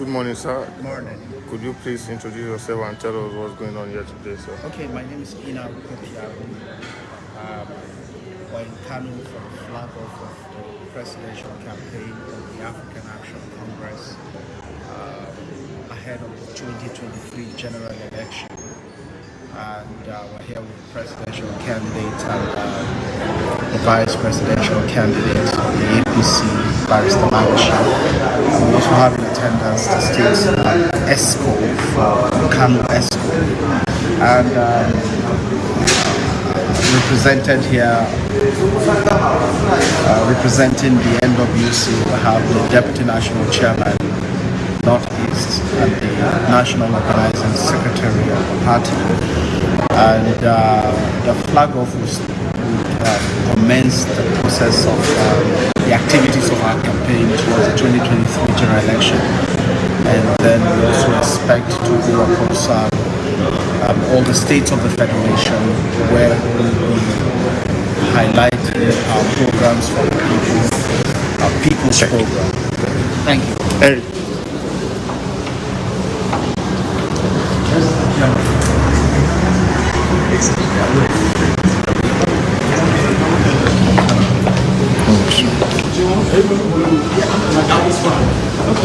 Good morning, sir. Morning. Could you please introduce yourself and tell us what's going on here today, sir? Okay, my name is Ina Kopiaru. We're in Kano for the flag off of the presidential campaign of the African Action Congress ahead of the 2023 general election. And we're here with the presidential candidate and the vice presidential candidate of the APC, Barrister Manchi. We also have in attendance the state ESCO for Kano ESCO. And represented here, representing the NWC, we have the Deputy National Chairman, Northeast, and the National Organizing Secretary of the party. And the flag off would commence the process of the activities of our campaign towards the 2023 general election. And then we also expect to go across all the states of the Federation where we will be highlighting our programs for the people, our people's program. Thank you. Hey.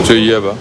So yeah, ba.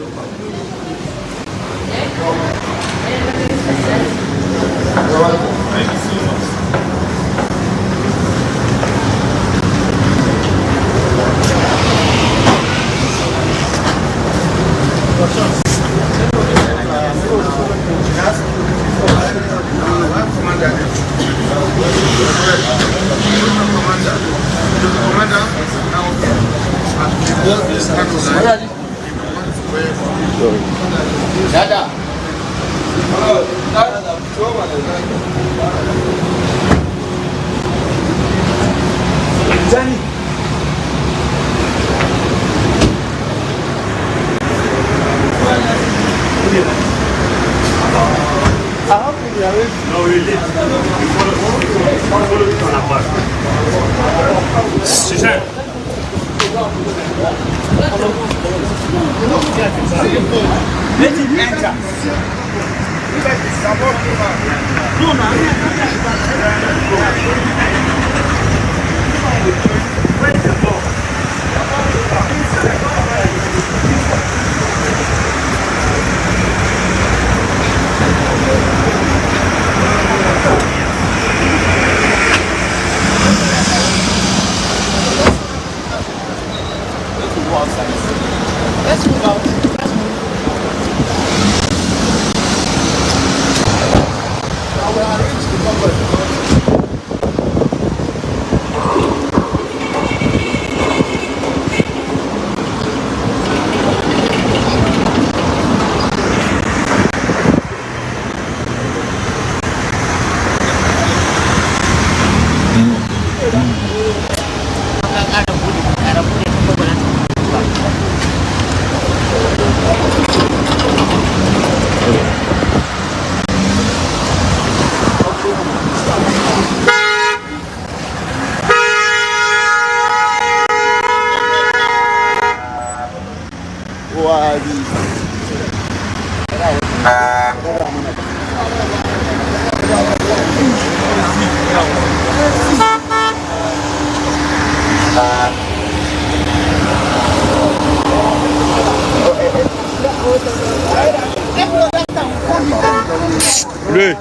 Lui.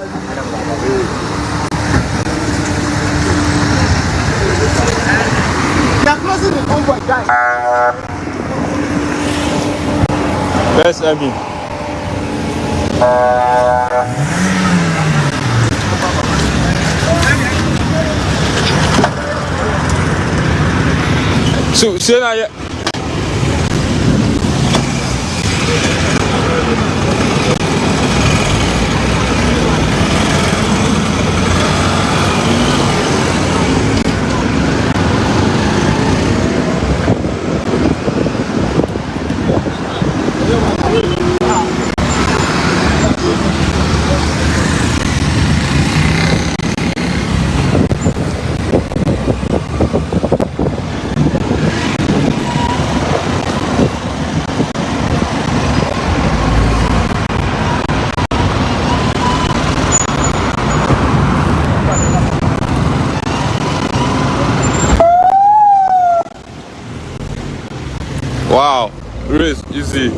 Where's Emmy? So, say Wow. Race, easy.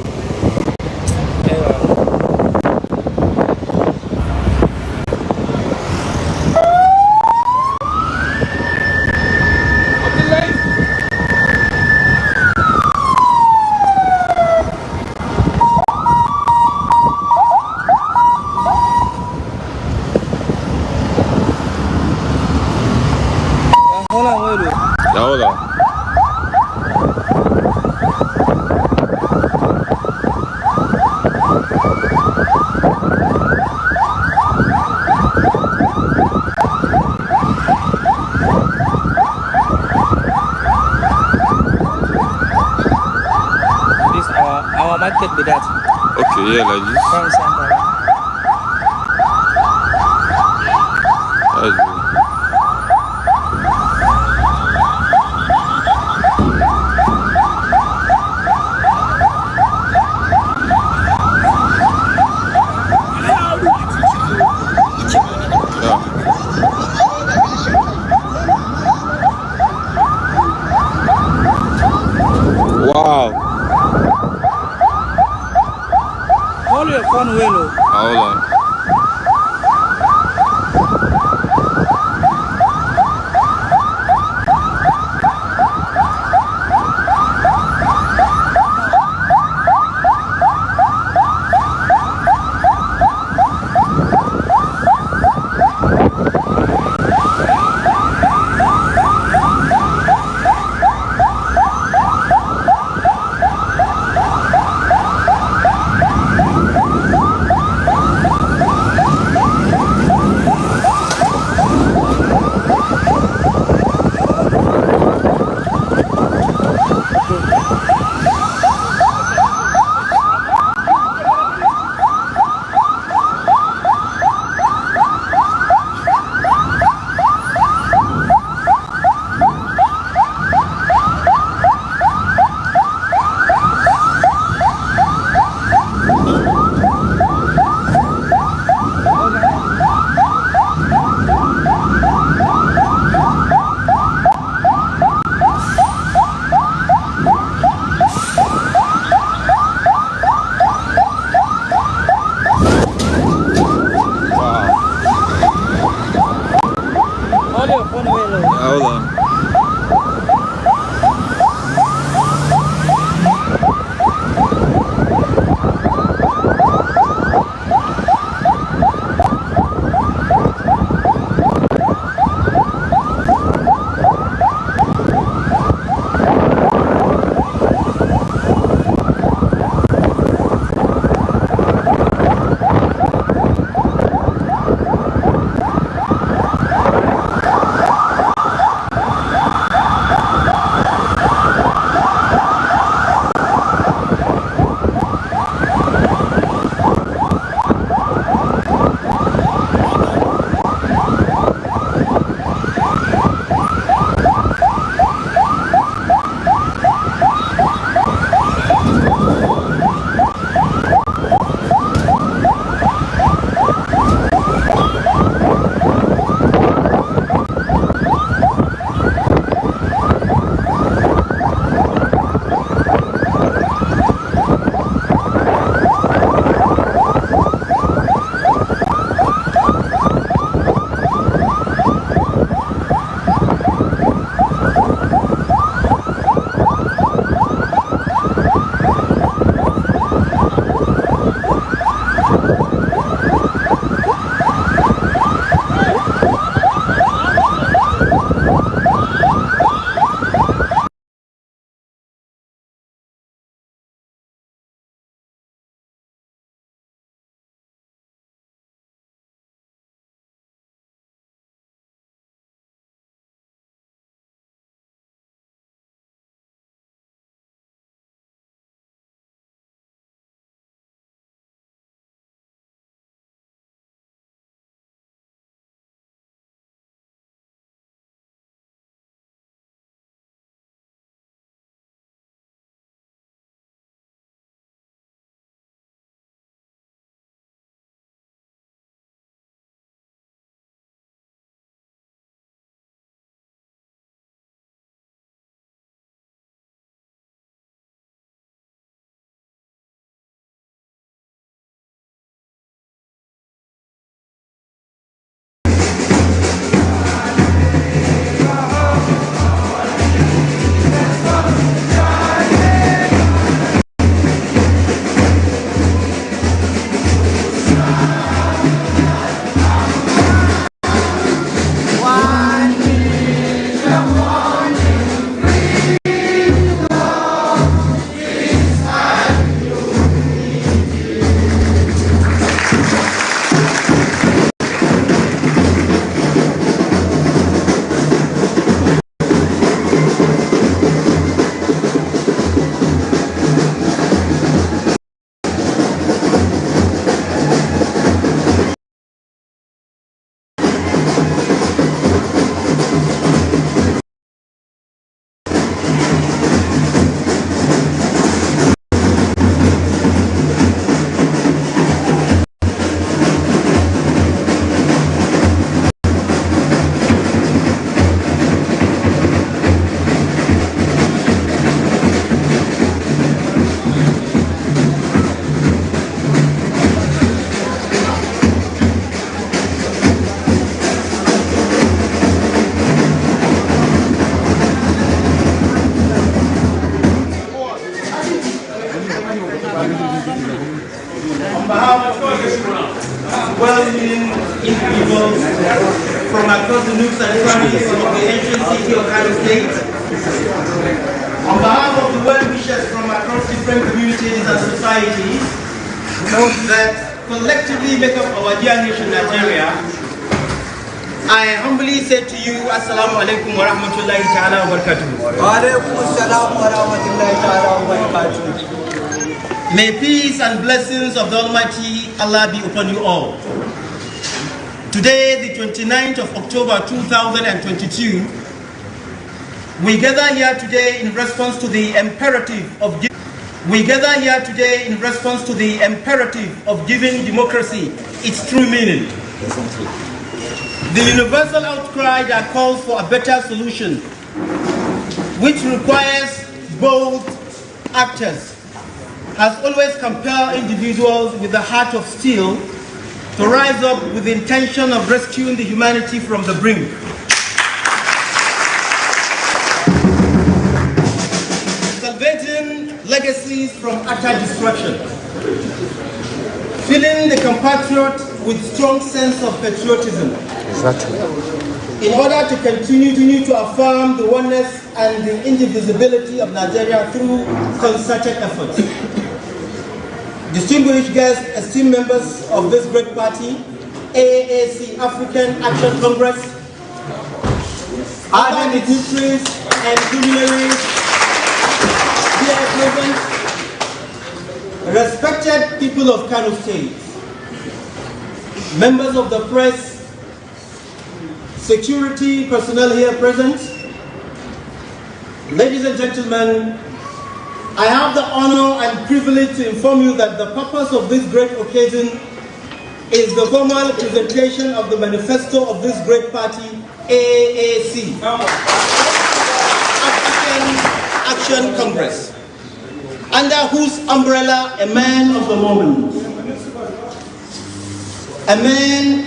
Yeah, hold on. This our market with that. Okay, yeah, like this. Town center. That's good. Wow. Hold your phone well. Hold on. well-meaning individuals from across the nooks and crannies of the ancient city of Kano State. On behalf of the well-wishers from across different communities and societies that collectively make up our dear nation Nigeria, I humbly say to you, Assalamu alaikum wa rahmatullahi ta'ala wa barakatuh. Wa alaikum assalam wa rahmatullahi ta'ala wa barakatuh. May peace and blessings of the Almighty Allah be upon you all. Today, the 29th of October 2022, we gather here today in response to the imperative of giving democracy its true meaning. The universal outcry that calls for a better solution, which requires both actors, has always compelled individuals with a heart of steel to rise up with the intention of rescuing the humanity from the brink. Salvating legacies from utter destruction. Filling the compatriot with strong sense of patriotism. Exactly. In order to continue to affirm the oneness and the indivisibility of Nigeria through concerted efforts. Distinguished guests, esteemed members of this great party, AAC African Action Congress, other dignitaries and luminaries here present, respected people of Kano State, members of the press, security personnel here present, ladies and gentlemen, I have the honor and privilege to inform you that the purpose of this great occasion is the formal presentation of the manifesto of this great party, AAC, African Action Congress, under whose umbrella a man of the moment, a man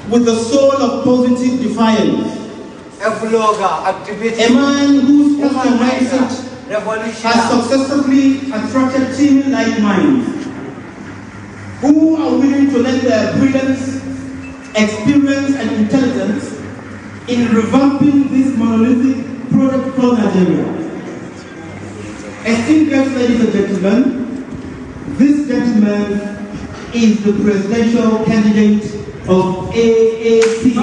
with the soul of positive defiance, a man whose positive mindset has successfully attracted team like minds who are willing to lend their brilliance, experience, and intelligence in revamping this monolithic product called Nigeria. Esteemed guests, ladies and gentlemen, this gentleman is the presidential candidate of AAC.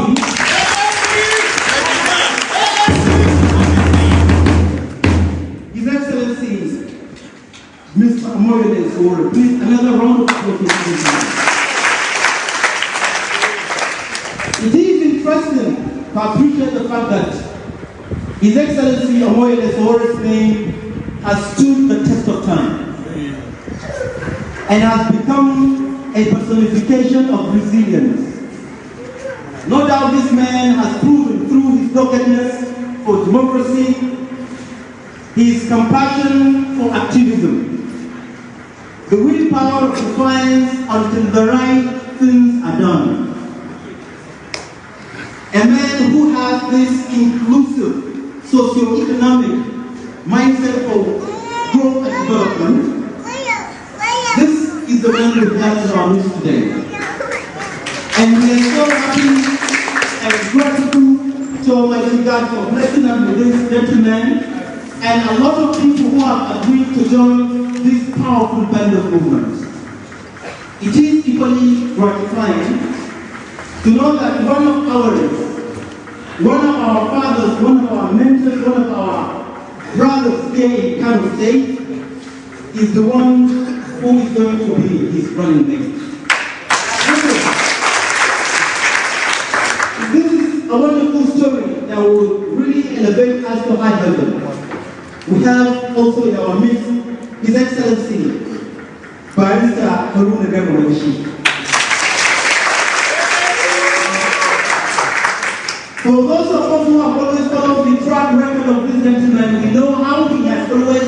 His Excellency, Mr. Omoyele Sowore. Please, another round of applause. It is interesting to appreciate the fact that His Excellency Omoyele Sowore's name has stood the test of time and has become a personification of resilience. No doubt this man has proven through his doggedness for democracy, his compassion for activism, the willpower of defiance until the right things are done. A man who has this inclusive socio-economic mindset for growth and development. This is the man we have in our midst today. And we are so happy and grateful to Almighty God for blessing us with this gentleman and a lot of people who have agreed to join this powerful band of movement. It is equally gratifying to know that one of our fathers, one of our mentors, one of our brothers here in Kano State is the one who is going to be his running mate. This is a wonderful story that will really elevate us to high level. We have also in our midst His Excellency Barrister Haruna Garba. For those of us who have always followed the track record of this gentleman, we know how he has always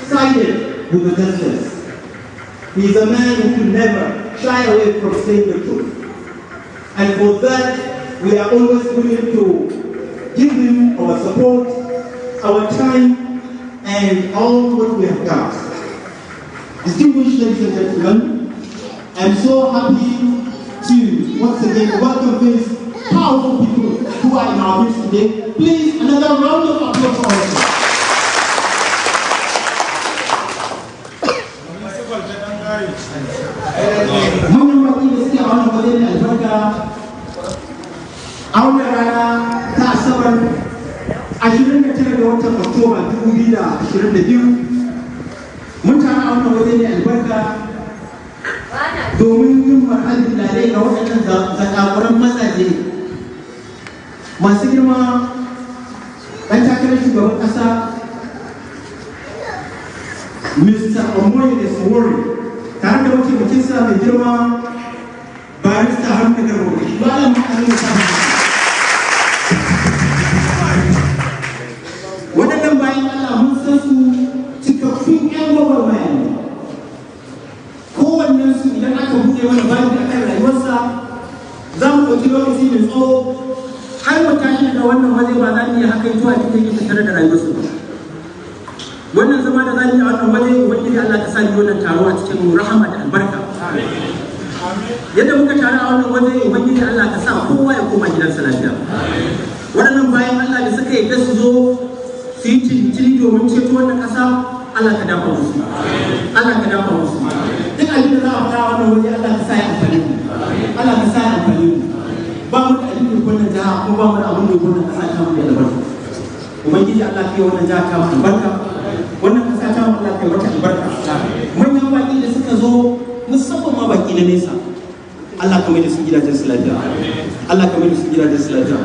sided with the justice. He is a man who can never shy away from saying the truth. And for that, we are always willing to give him our support, our time, and all what we have got. Distinguished ladies and gentlemen, I'm so happy to once again welcome these powerful people who are in our midst today. Please, another round of applause for us. Manyan baki da suke a wannan waje da albarka a wannan rana ta Asabar 29 ga watan Oktoba 2022 mun tara a wannan waje da albarka domin yin marhalin lalai ga waɗannan zakakuran mazaje masu girma ɗan takarar shugaban ƙasa Mr. Omoyele Sowore tare da mataimakinsa mai girma barista Haruna Garba malam ma'anin sa waɗannan bayan Allah mun san su cikakkun ƴan gwagwarmaya ne kowannen su idan aka buɗe mana bayan da akan rayuwarsa za mu ɗauki lokaci mai tsawo har mu tashi daga wannan waje ba za mu iya haka zuwa cikin yin tattare da rayuwarsu ba wannan zama da za mu yi a wannan waje ubangiji Allah ka sa ni wannan taro a cikin rahama da albarka yadda muka taru a wannan waje ubangiji Allah ka sa kowa ya koma gidansa lafiya waɗannan bayan Allah da suka yi su zo su yi cincin domin ceto wannan ƙasa Allah ka dafa musu Allah ka dafa musu duk abin da za a fara wannan waje Allah ka sa ya amfani Allah ka sa ya amfani ba mu da abin da wannan jiha ko ba mu da abin da wannan ƙasa ta mu da albarka ubangiji Allah ka yi wannan jiha ta mu albarka wannan ƙasa ta mu Allah ka yi wata albarka manyan baƙi da suka zo musamman ma baƙi na nesa Allah ka mai da su gidajen su lafiya Allah ka mai da su gidajen su lafiya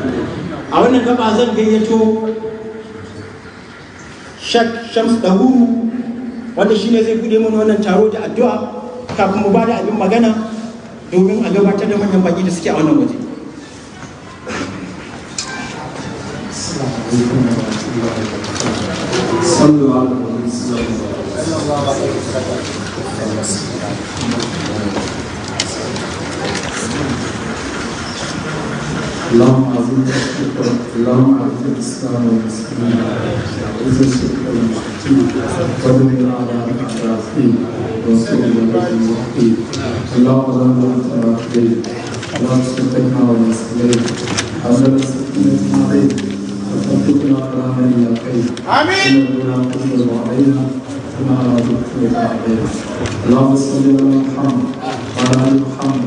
a wannan gaba zan gayyato Shak Shams Dahuru wanda shine zai bude mana wannan taro da addu'a kafin mu bada abin magana domin a gabatar da manyan baki da suke a wannan waje. اللهم اعز الشكر اللهم اعز الاسلام والمسلمين واعز الشرك والمشركين ودمر اعداءك اعداء الدين وانصر عبادك الموحدين اللهم لا نعلم عليك اللهم استقنا ونستغفرك حول السكينه عليك وتوفقنا على من الى خير امين ولا تقدر علينا كما رضيت علينا اللهم صل على محمد وعلى ال محمد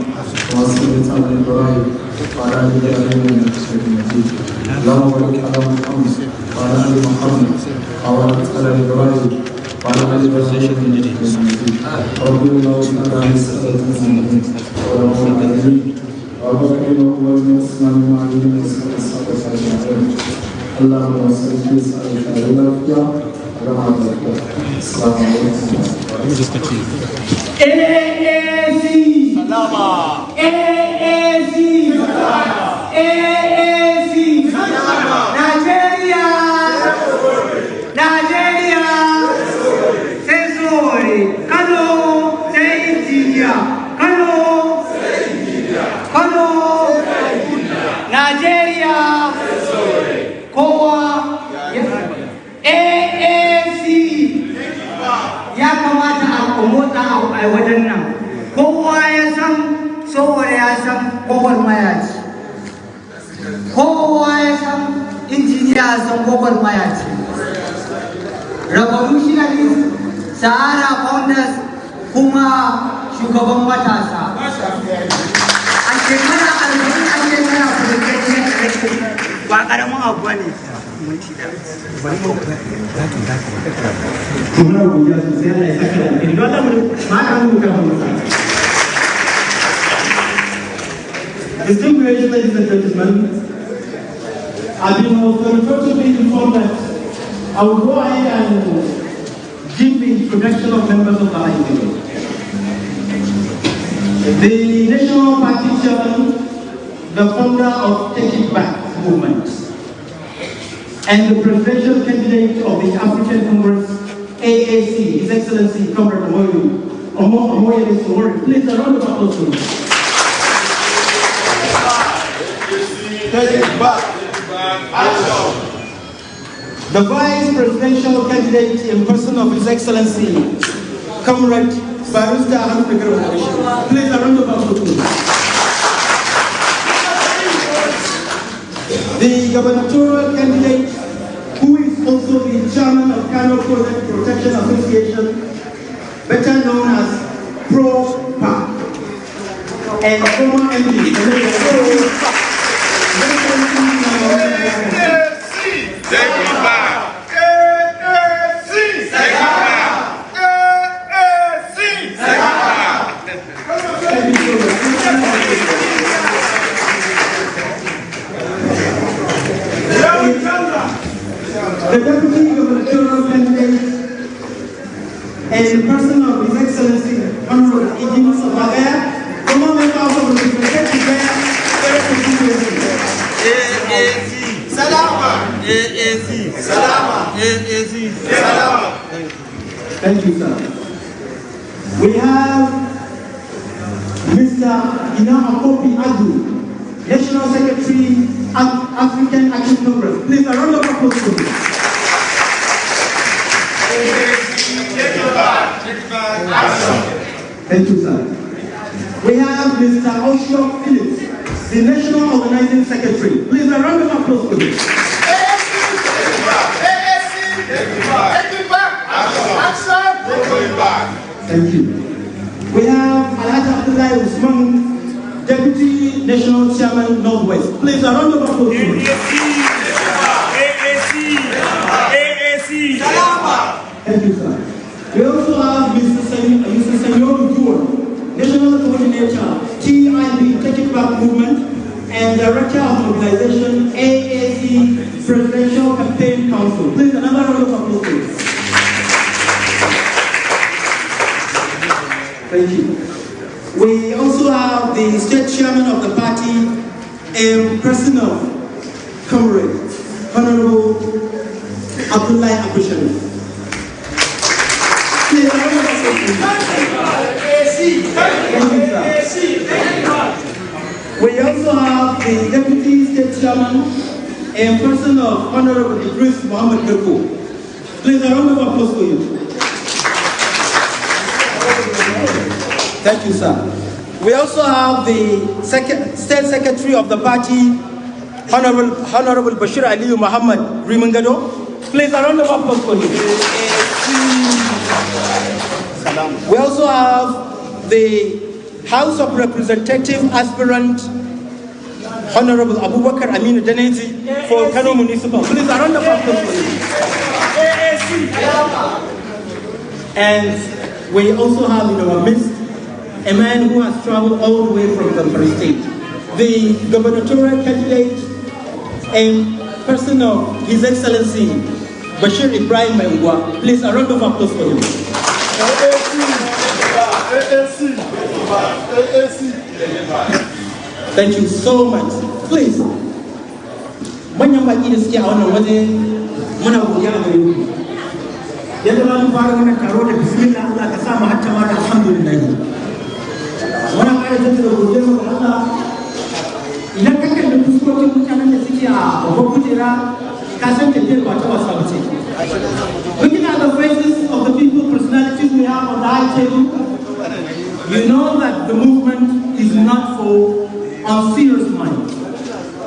وصل على ابراهيم وعلى ال ابراهيم انك حميد مجيد اللهم بارك على محمد وعلى ال محمد وبارك على ابراهيم وعلى ال ابراهيم انك حميد مجيد رب الله تعالى عليه الصلاه والسلام ورحمه الله وبارك هو المسلم المعلم والصلاه والسلام اللهم صل وسلم على النبي السلام عليكم AAC Salama AAC Salama AAC Salama Nigeria Sowore Kano Nigeria Kano Nigeria kowa AAC ya kamata a motsa a wajen nan kowa ya san Sowore ya san gwagwarmaya ce kowa ya san injiniya ya san gwagwarmaya ce revolutionary Sahara founders kuma shugaban matasa a shekara 40 a shekara kudin ba karamin abu ne Distinguished ladies and gentlemen, I've been unfortunately informed that I will go ahead and give the introduction of members of the High Table. The National Party Chairman, the founder of Take It Back movement, and the presidential candidate of the African Congress, AAC, His Excellency Comrade Omoyele Sowore. Please, a round of applause for him. Take it back. The vice presidential candidate in person of His Excellency, Comrade Barista Haruna Garba. Please, a round of applause for him. the gubernatorial candidate, who is also the chairman of Kano Project Protection Association, better known as Pro-PA, and former MD. The Deputy Gubernatorial candidate and in person of His Excellency Honorable Idris Abagaya, former member of the Representative AAC. Salama. AAC. Salama. AAC. Salama. Thank you, sir. We have Mr. Ina Akopi Adu, National Secretary, African Action Congress. Please, a round of applause for him. Thank you, sir. We have Mr. Osho Phillips, the National Organizing Secretary. Please, a round of applause for him. Thank you. We have Alhaji Abdullahi Usman, Deputy National Chairman Northwest. Please, a round of applause for him. Thank you, sir. We also have Mr. Senyor Duan, National Coordinator, TIB, Take It Back Movement, and Director of Mobilization, AAC Presidential Campaign Council. Please, another round of applause, please. Thank you. We also have the State Chairman of the party, and President of Comrade, Honorable Abdullahi Abushari. We also have the Deputy State Chairman and person of Honorable Idris Muhammad Beko. Please, a round of applause for you. Thank you, sir. We also have the State Secretary of the party, Honorable Bashir Aliyu Muhammad Rimangado. Please, a round of applause for him. We also have the House of Representative aspirant, Honorable Abubakar Aminu Denezi for Kano Municipal. Please, a round of applause for him. And we also have in our midst a man who has traveled all the way from the state, the gubernatorial candidate and person of His Excellency Bashir Ibrahim Maungwa. Please, a round of applause for him. Thank you so much. Please, manyan baki da suke a wannan waje muna godiya ga yau. Yadda za mu fara wannan taro da bismillah, Allah ka sa mu hattama da alhamdulillah. Muna ƙara jaddada godiyar mu ga Allah. Idan ka kalli fuskokin mutanen da suke a babban kujera, ka san tafiyar ba ta wasa ba ce. Looking at the faces of the people, personalities we have on the high table, you know that the movement is not for unserious minds.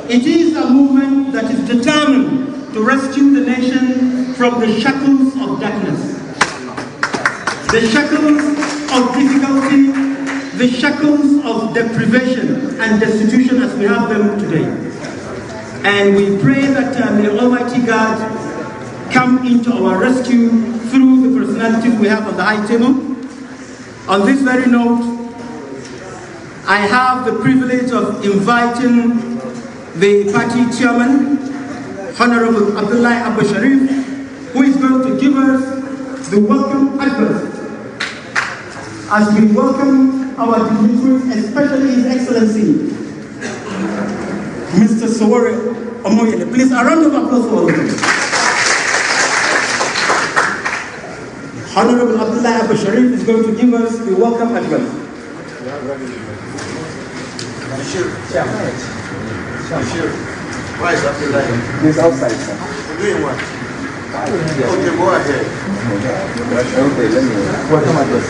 It is a movement that is determined to rescue the nation from the shackles of darkness, the shackles of difficulty, the shackles of deprivation and destitution as we have them today. And we pray that may Almighty God come into our rescue through the personalities we have on the high table. On this very note, I have the privilege of inviting the party chairman, Honorable Abdullahi Abba Sharif, who is going to give us the welcome address as we welcome our dignitaries, especially His Excellency, Mr. Sowore Omoyele. Please, a round of applause for all of them. Honorable Abdullahi Abba Sharif is going to give us the welcome address. Why is Abdullahi? He's outside, sir. Doing what? Okay, go ahead. Okay, let me. Welcome address.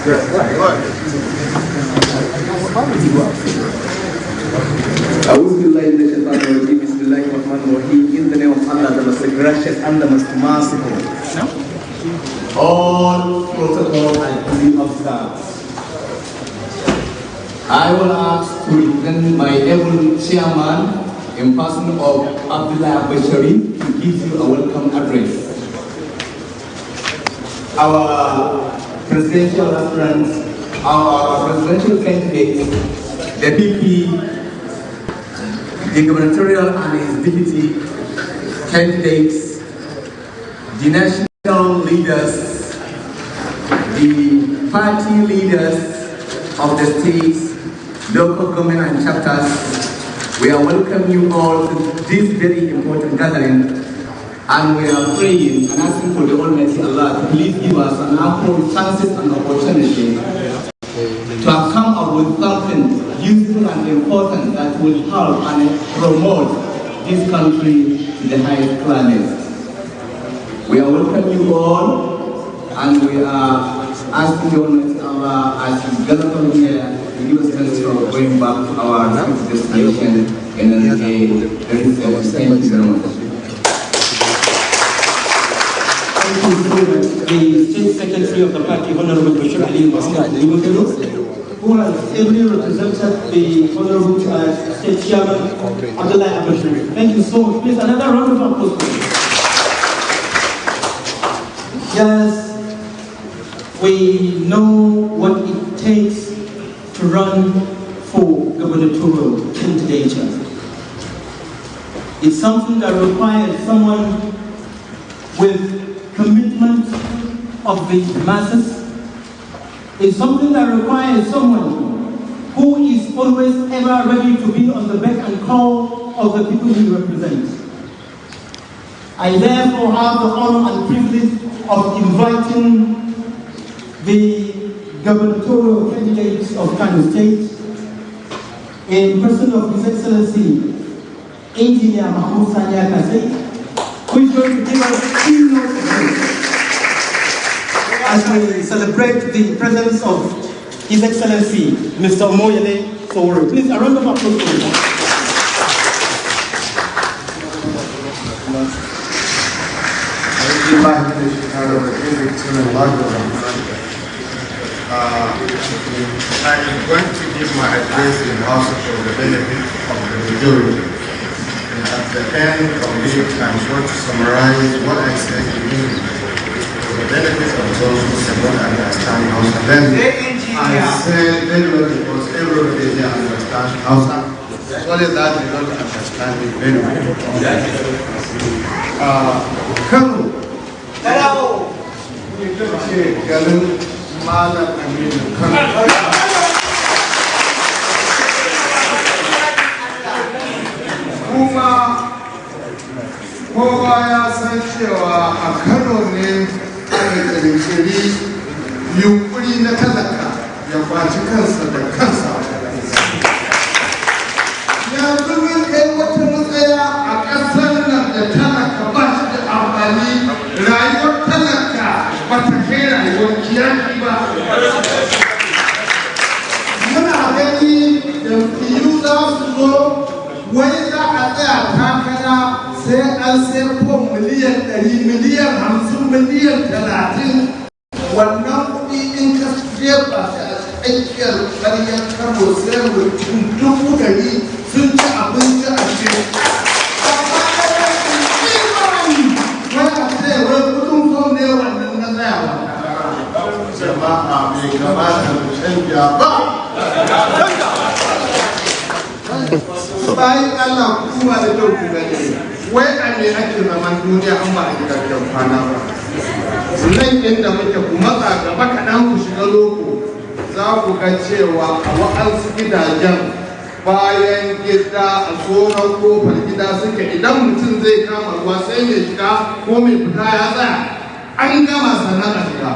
Yes, go ahead. أعوذ بالله من الشيطان الرجيم بسم الله الرحمن gracious and the most merciful. All protocol are duly observed. I will ask to represent my able chairman in person of Abdullah Bashari to give you a welcome address. Our presidential aspirants, our presidential candidates, the VP, the gubernatorial and his deputy candidates, the national leaders, the party leaders of the states, local government and chapters, we are welcoming you all to this very important gathering, and we are praying and asking for the Almighty Allah to please give us an ample chances and opportunity to have come up with something useful and important that will help and promote this country to the highest climates. We are welcoming you all, and we are asking the Almighty Allah as we gather here to give us a chance of going back to our destination in a very service. Thank you very much. Thank you so much. The State Secretary of the party, Honorable Bashir Ali Baskat, who has ably represented the Honorable State Chairman, Abdullah Bashir. Thank you so much. Please, another round of applause. Yes, we know what it takes to run for gubernatorial candidature. It's something that requires someone with commitment of the masses. It's something that requires someone who is always ever ready to be on the beck and call of the people he represents. I therefore have the honor and privilege of inviting the gubernatorial candidates of Kano State, in person of His Excellency Engineer Mahmoud Sanya Kasei, who is going to give us a keynote address as we celebrate the presence of His Excellency Mr. Omoyele Sowore. Please, a round of applause for him. I'm going to give my address in House for the benefit of the majority. And at the end of it, I'm going to summarize what I said in English for the benefit of those who cannot understand Hausa. Then I said very well because everybody here understands Hausa. Only that they don't understand it very well. Kano. Hello. Malam Aminu Kano. Kuma kowa ya san cewa a Kano ne aka kirkiri yunkuri na talaka ya kwaci kansa da kansa. Yanzu mun kai wata matsaya a ƙasar nan da talaka ba shi da amfani, rayuwar talaka ba ta kai rayuwar kiyaki ba. Muna gani jam'iyyu za su zo wai za a tsaya takara sai an sai fom miliyan 100, miliyan 50, miliyan 30. Wannan kuɗi in ka jefa shi a tsakiyar ƙaryar Kano sai mutum 100 sun ci abinci a ce. Wai a ce wai kudin fom ne wannan na tsayawa. Jama'a bai kamata mu canja ba. Bayan Allah kuma da kyau ku gane, wai a ne ake zaman duniya an ba a gidajen kwana ba. Nan inda muke ku matsa gaba kaɗan ku shiga loko, za ku ga cewa a wa'ansu gidajen bayan gida a tsoron kofar gida suke, idan mutum zai kama ruwa sai mai shiga ko mai fita ya tsaya an gama sannan a shiga.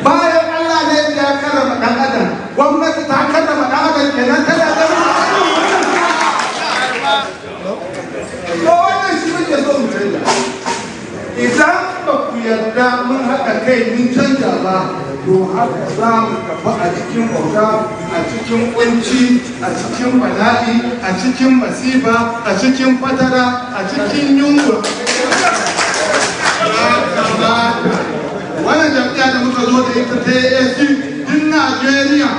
Bayan Allah ne ya karama ɗan adam, gwamnati ta karama ɗan adam kenan tana zama. Ko wannan shi muke so mu canja. Idan ba ku yarda mun haɗa kai mun canja ba, to haka za mu tafi a cikin bauta, a cikin kunci, a cikin bala'i, a cikin masifa, a cikin fatara, a cikin yunwa. kamata wannan jam'iyya da muka zo da ita ta ASC din Najeriya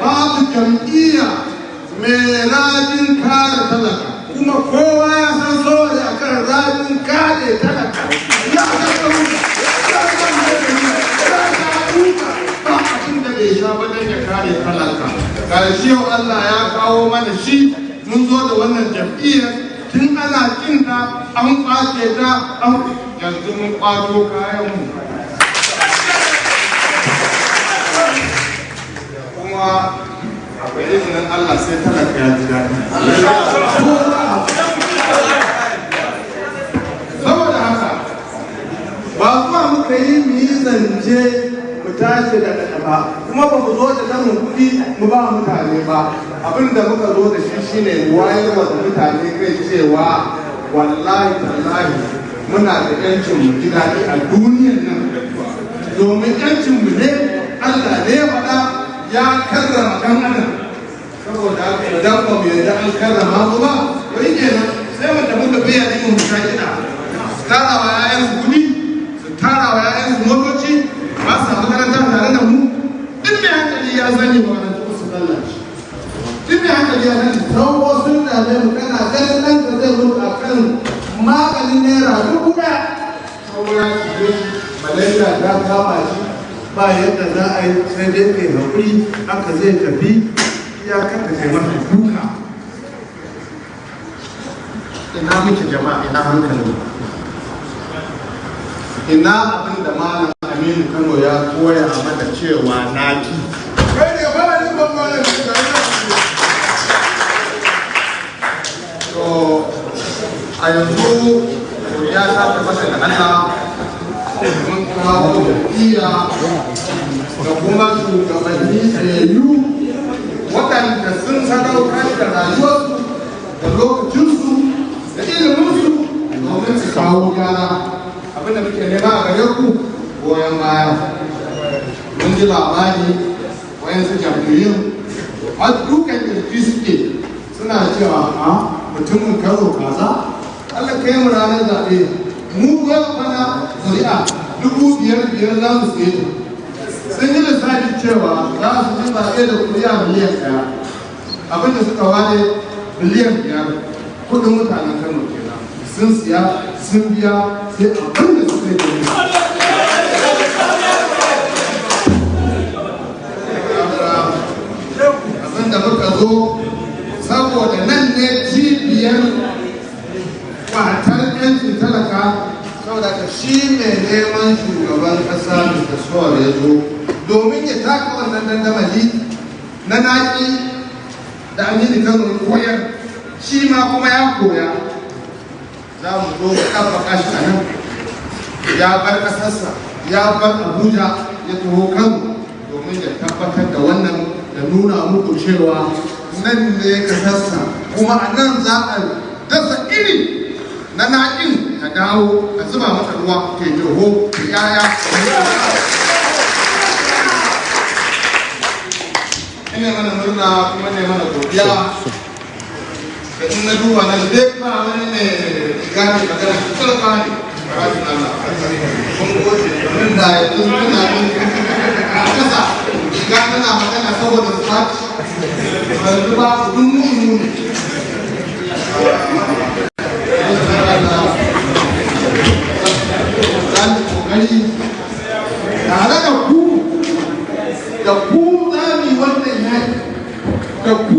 babu jam'iyya mai rajin kare talaka kuma kowa ya san Sowore akan rajin kare talaka ya ga ba abin da bai sha ba dan ya kare talaka gashi yau Allah ya kawo mana shi mun zo da wannan jam'iyyar tun ana kinta an kwace ta an yanzu mun kwato kayan mu kuma akwai izinin Allah sai talaka ya ji daɗi saboda haka ba zuwa muka yi mu yi zance mu tashi da ba kuma ba mu zo da namun kuɗi mu ba mutane ba abin da muka zo da shi shine wayarwa da mutane kai cewa wallahi tallahi muna da yancin mu ji daɗi a duniyar nan domin yancin mu ne Allah ne ya faɗa ya karrama ɗan adam saboda idan ba mu yarda an karrama mu ba to yi kenan sai mu tafi da biya ɗin mu sha kiɗa su tara wa 'ya'yansu kuɗi su tara wa 'ya'yansu motoci ba su makaranta tare da mu duk mai hankali ya sani ba na su lallace duk mai hankali ya sani sauko sun dame mu kana ganin nan ka zai mutu a kan maganin naira 1000 sauko ya shige malaria ta kama shi ba yadda za a yi sai dai kai haƙuri haka zai tafi iyakar da kai masa duka ina muke jama'a ina hankali ina abin da malam Aminu Kano ya koya mana cewa naki kai ne ba ni ban malam to a yanzu ya ta tabbata da Allah mun kawo jam'iyya da kuma shugabanni tsayayyu waɗanda sun sadaukar da rayuwarsu da lokacinsu da iliminsu domin su kawo gyara abinda muke nema a gare ku goyon baya mun ji labari wayansu jam'iyyun har dukan kirki suke suna cewa a mutumin karo kaza Allah kai mu ranar zaɓe mu goyon mana zuri'a 5,500 za mu tsaye sun yi lissafi cewa za su ji zaɓe da kuri'a miliyan 1 abinda suka ware miliyan 5 kudin mutanen Kano kenan sun siya sun biya sai abinda suka yi abinda muka zo saboda nan ne cibiyar fatar yancin talaka saboda ka shi mai neman shugaban kasa da Sowore ya zo domin ya taka wannan dandamali na naƙi da Aminu Kano koyar shi ma kuma ya koya za mu zo mu ɗabbaka shi a nan ya bar ƙasarsa ya bar Abuja ya taho Kano domin ya tabbatar da wannan da nuna muku cewa nan ne ƙasarsa kuma a nan za a dasa iri na naƙin ka dawo ka zuba masa ruwa ke jeho da yaya ina mana murna kuma ne mana godiya da in na duba nan dai ba wani ne gane magana su tsarka ne rashin Allah kun gode domin da yanzu muna yin a kasa ga tana magana saboda su haci yanzu ba su dun muni tare da ku za mu yi wannan yaki da ku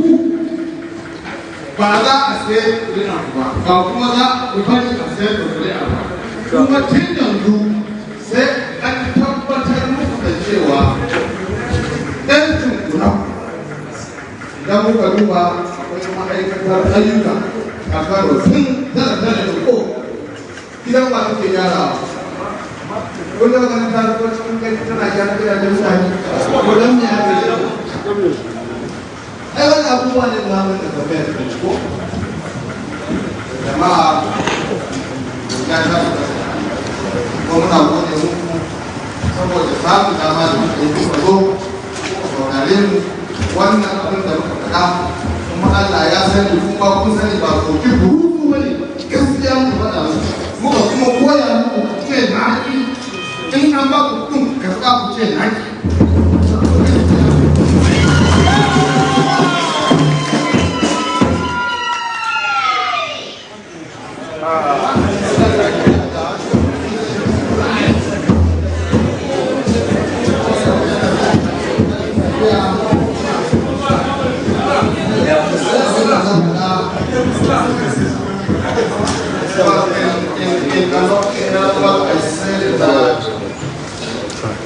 ba za a sayar kuri'a ba kuma za ku bari a sayar da kuri'a ba kuma tun yanzu sai an tabbatar muku da cewa ɗancin kuna idan muka duba akwai ma'aikatar ayyuka a Kano tun tara da ko gidan ba suke gyarawa wanda wani ta zuwa cikin kai tana gyara gidajen mutane ko dan me aka yi ai wani abubuwa ne da mun da tafiya da ko jama'a ya ta ko muna gode muku saboda samun dama da muke yi ku zo saurare mu wannan abin da muka faɗa kuma Allah ya sani kuma kun sani ba ko ki burutu bane gaskiya mu faɗa muka kuma koya muku ce na in an ba ku kun karɓa ku ce naki.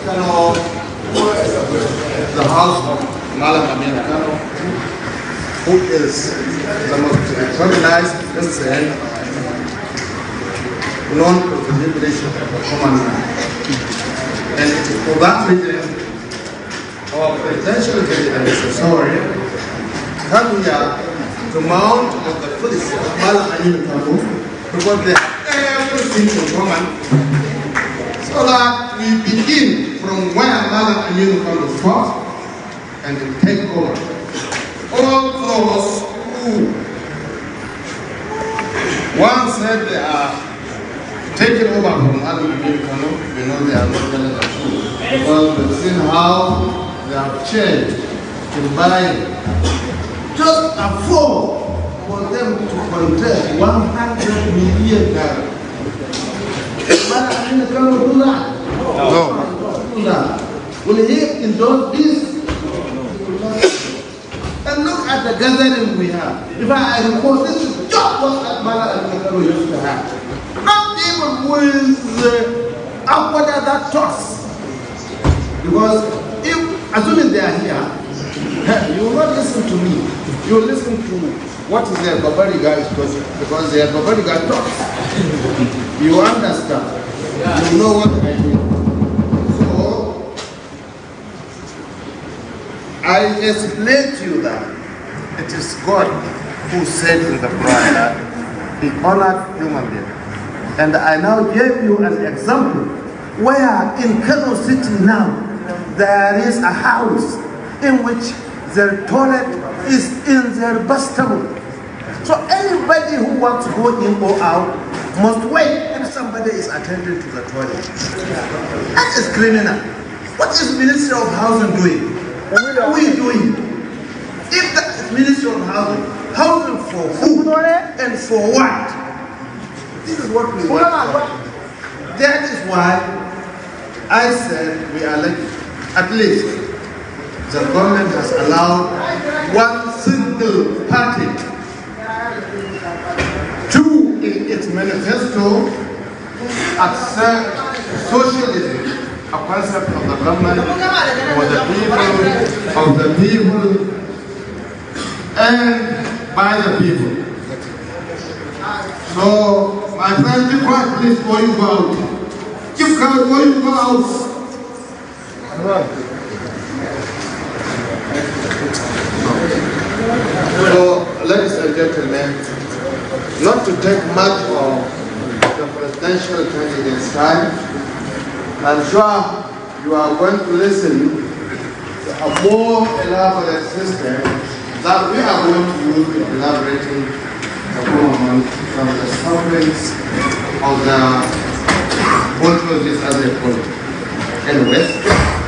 Kano, the house of Malam Amin Kano, who is the most recognized person known for the liberation of the common man. And it is for that reason our presidential candidate, Mr. Sowore, come here to mount on the police of Malam Amin Kano because they have everything in common. So that we begin from where Malam Amin Kano stopped and take over. All those who once said they are taking over from Malam Amin Kano, we know they are not telling the truth. Because we've seen how they have changed in buying just a floor for them to contest 100 million naira. Malam Amin Kano do that? No. Do that. Will he indulge this? And look at the gathering we have. If I recall, this is just what Malam Amin Kano used to have. Not even with that toss. Because if, assuming they are here, you will not listen to me. You will listen to what is their Babariga is talking. Because their Babariga talks. You understand. You know what I mean. So, I explained to you that it is God who said in the Quran that He honored human beings. And I now gave you an example where in Kano City now there is a house in which their toilet is in their bathtub. So anybody who wants to go in or out must wait if somebody is attending to the toilet. That is criminal. What is Ministry of Housing doing? What are we doing? If that is Ministry of Housing, housing for who and for what? This is what we want. That is why I said we are like, at least the government has allowed one single party to, in its manifesto, accept socialism, a concept of the government for the people, and by the people. So, my friend, keep quiet, please, before you go out. Keep quiet before you go out. So, ladies and gentlemen, not to take much of the presidential candidate's time, I'm sure you are going to listen to a more elaborate system that we are going to use in elaborating the government from the sufferings of the controversies as they call it. Anyways,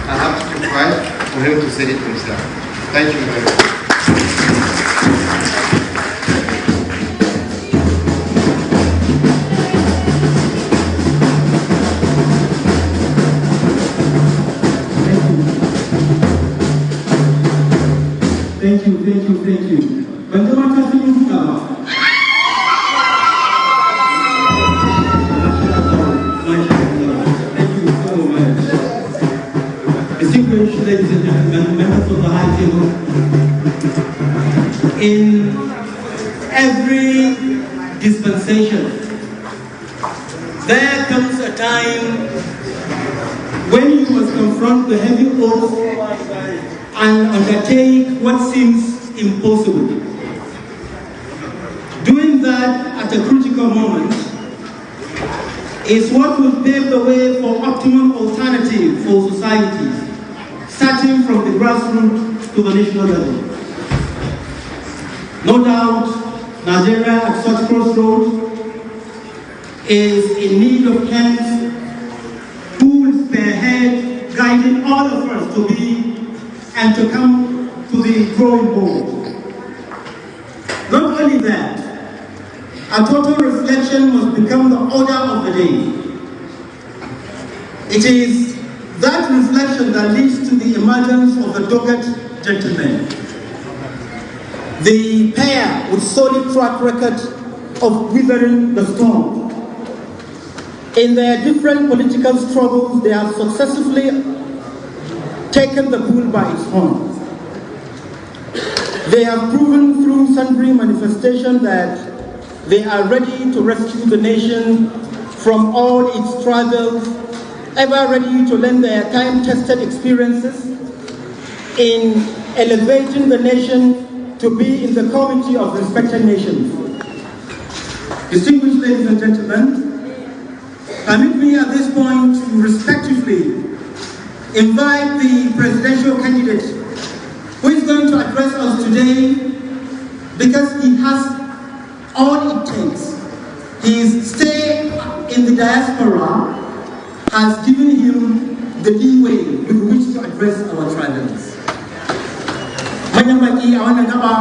I have to keep quiet for him to say it himself. Thank you very much. Thank you. Benjamin, continue. Thank you so much. Distinguished ladies and gentlemen, members of the high table, in every dispensation, there comes a time when you must confront the heavy odds and undertake what seems impossible. Doing that at a critical moment is what will pave the way for optimum alternative for society, starting from the grassroots to the national level. No doubt, Nigeria at such crossroads is in need of hands who will spend reminding all of us to be and to come to the drawing board. Not only that, a total reflection must become the order of the day. It is that reflection that leads to the emergence of the dogged gentleman, the pair with solid track record of weathering the storm. In their different political struggles, they have successfully taken the bull by its horns. They have proven through sundry manifestations that they are ready to rescue the nation from all its struggles, ever ready to lend their time-tested experiences in elevating the nation to be in the community of respected nations. Distinguished ladies and gentlemen, permit me at this point to respectively invite the presidential candidate who is going to address us today, because he has all it takes. His stay in the diaspora has given him the leeway with which to address our tribals. Manyan baki a wannan gaba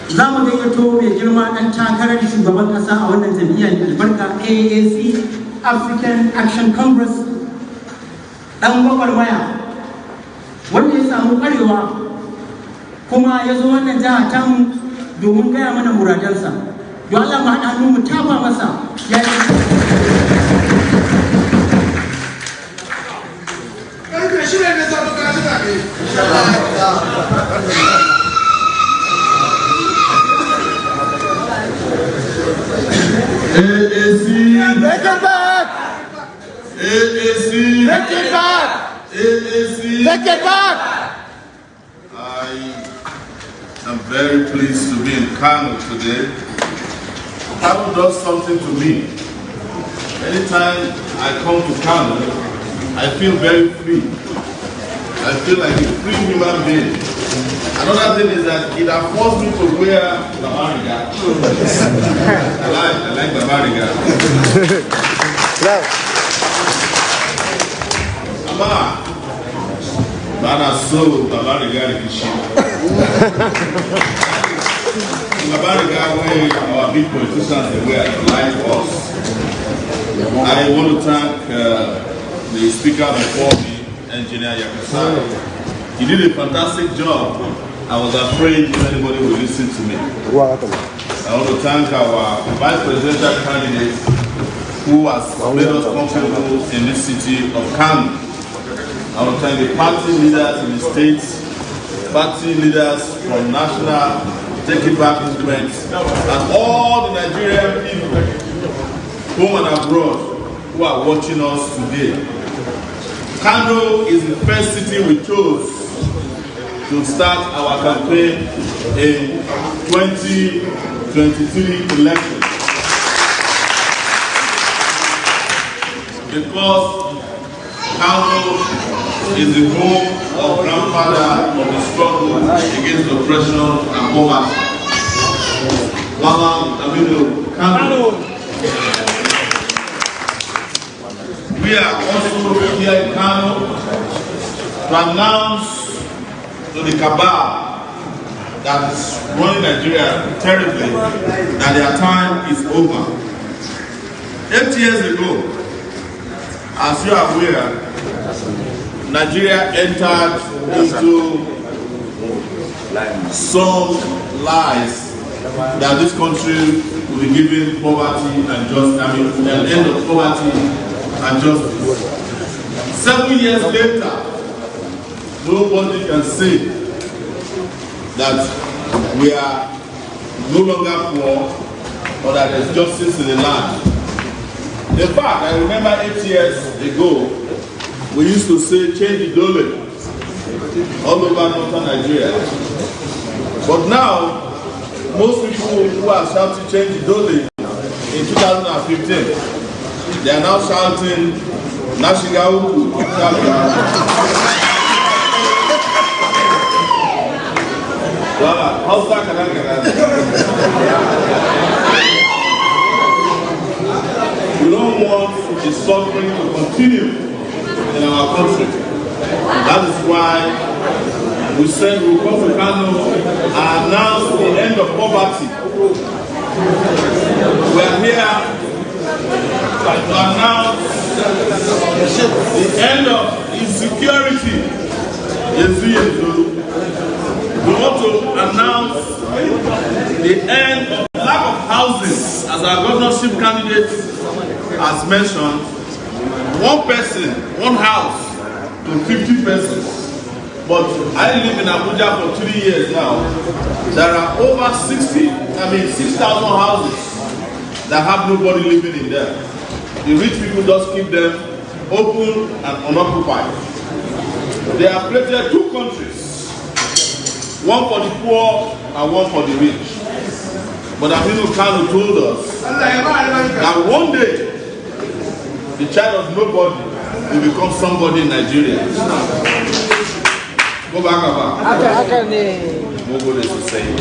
za mu gayyato mai girma ɗan takarar shugaban ƙasa a wannan jam'iyyar albarka AAC African Action Congress, ɗan gwagwarmaya wanda ya samu ƙwarewa kuma ya zo wannan jiha tamu domin gaya mana muradansa. Don Allah mu haɗa hannu mu tafa masa ya yi. AAC, take it back! AAC, take it back! AAC, take it back! I am very pleased to be in Kano today. Kano does something to me. Anytime I come to Kano, I feel very free. I feel like a free human being. Another thing is that it has forced me to wear the mariga. I like the mariga. Ama, bana so the mariga kishi. The mariga way our big politicians they wear like us. I want to thank the speaker before me, Engineer Yakasari. He did a fantastic job. I was afraid if anybody would listen to me. I want to thank our vice presidential candidate who has made us comfortable in this city of Kano. I want to thank the party leaders in the states, party leaders from national, take it back movements, and all the Nigerian people, home and abroad, who are watching us today. Kano is the first city we chose to start our campaign in 2023 election. Because Kano is the home of grandfather of the struggle against oppression and poverty. Mama Aminu Kano. We are also here in Kano to announce to the cabal that is running Nigeria terribly that their time is over. 8 years ago, as you are aware, Nigeria entered into some lies that this country will be given poverty and justice, the end of poverty and justice. 7 years later, nobody can say that we are no longer poor or that there's justice in the land. In fact, I remember 8 years ago, we used to say change the dole all over northern Nigeria. But now, most people who are shouting change the dole in 2015, they are now shouting Nashigawu. How's that? We don't want the suffering to continue in in our country. That is why we said we'll come to Kano and announce the end of poverty. We are here to announce the end of insecurity. We want to announce the end of lack of housing. As our governorship candidate has mentioned, one person, one house to 50 persons. But I live in Abuja for 3 years now. There are over 6,000 houses that have nobody living in them. The rich people just keep them open and unoccupied. They have created 2 countries, one for the poor and one for the rich. But Aminu Kano told us that one day the child of nobody will become somebody in Nigeria. Go back about. Nobody is saying.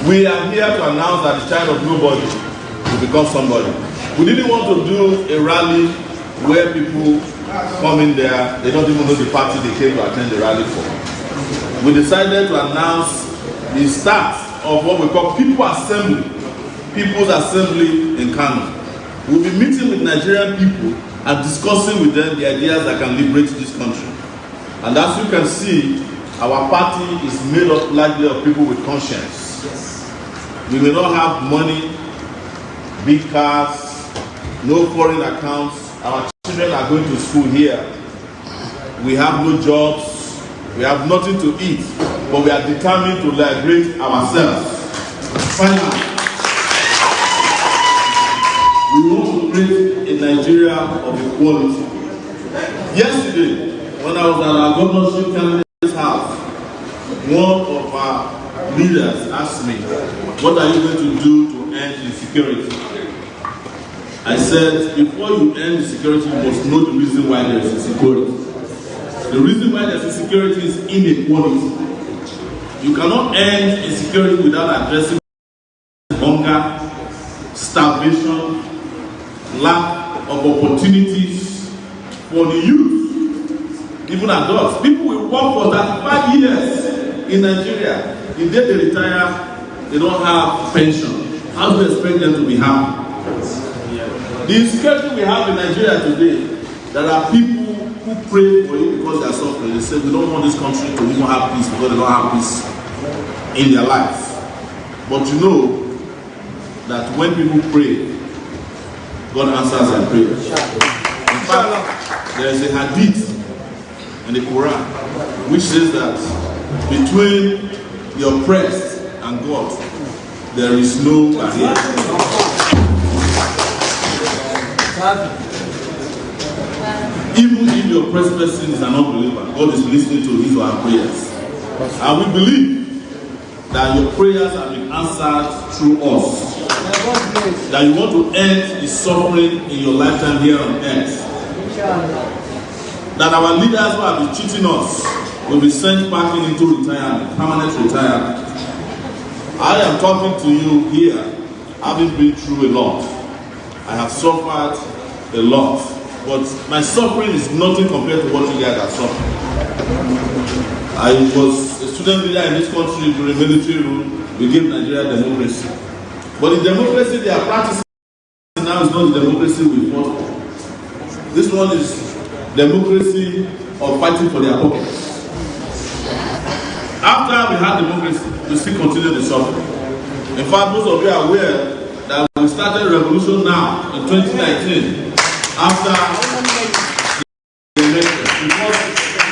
We are here to announce that the child of nobody will become somebody. We didn't want to do a rally where people come in there, they don't even know the party they came to attend the rally for. We decided to announce the start of what we call People's Assembly in Kano. We'll be meeting with Nigerian people and discussing with them the ideas that can liberate this country. And as you can see, our party is made up largely of people with conscience. We may not have money, big cars, no foreign accounts. Our children are going to school here. We have no jobs. We have nothing to eat. But we are determined to liberate ourselves. Finally, we want to create a Nigeria of equality. Yesterday, when I was at our governorship candidate's house, one of our leaders asked me, what are you going to do to end insecurity? I said, before you end insecurity, you must know the reason why there is insecurity. The reason why there is insecurity is inequality. You cannot end insecurity without addressing hunger, starvation, lack of opportunities for the youth. Even adults. People will work for 35 years in Nigeria. If they retire, they don't have pension. How do you expect them to be happy? The insecurity we have in Nigeria today, there are people who pray for it because they are suffering. They say we don't want this country to even have peace because they don't have peace in their lives. But you know that when people pray, God answers their prayers. In fact, there is a hadith in the Quran which says that between the oppressed and God there is no barrier. Even if the oppressed person is an unbeliever, God is listening to his or her prayers. And we believe that your prayers have been answered through us. That you want to end the suffering in your lifetime here on earth. That our leaders who have been cheating us will be sent back into retirement, permanent retirement. I am talking to you here, having been through a lot. I have suffered a lot, but my suffering is nothing compared to what you guys have suffered. I was a student leader in this country during military rule. We gave Nigeria democracy. But the democracy they are practicing now is not the democracy we fought for. This one is democracy of fighting for their pockets. After we had democracy, we still continue the suffering. In fact, most of you are aware that we started revolution now in 2019 after the election because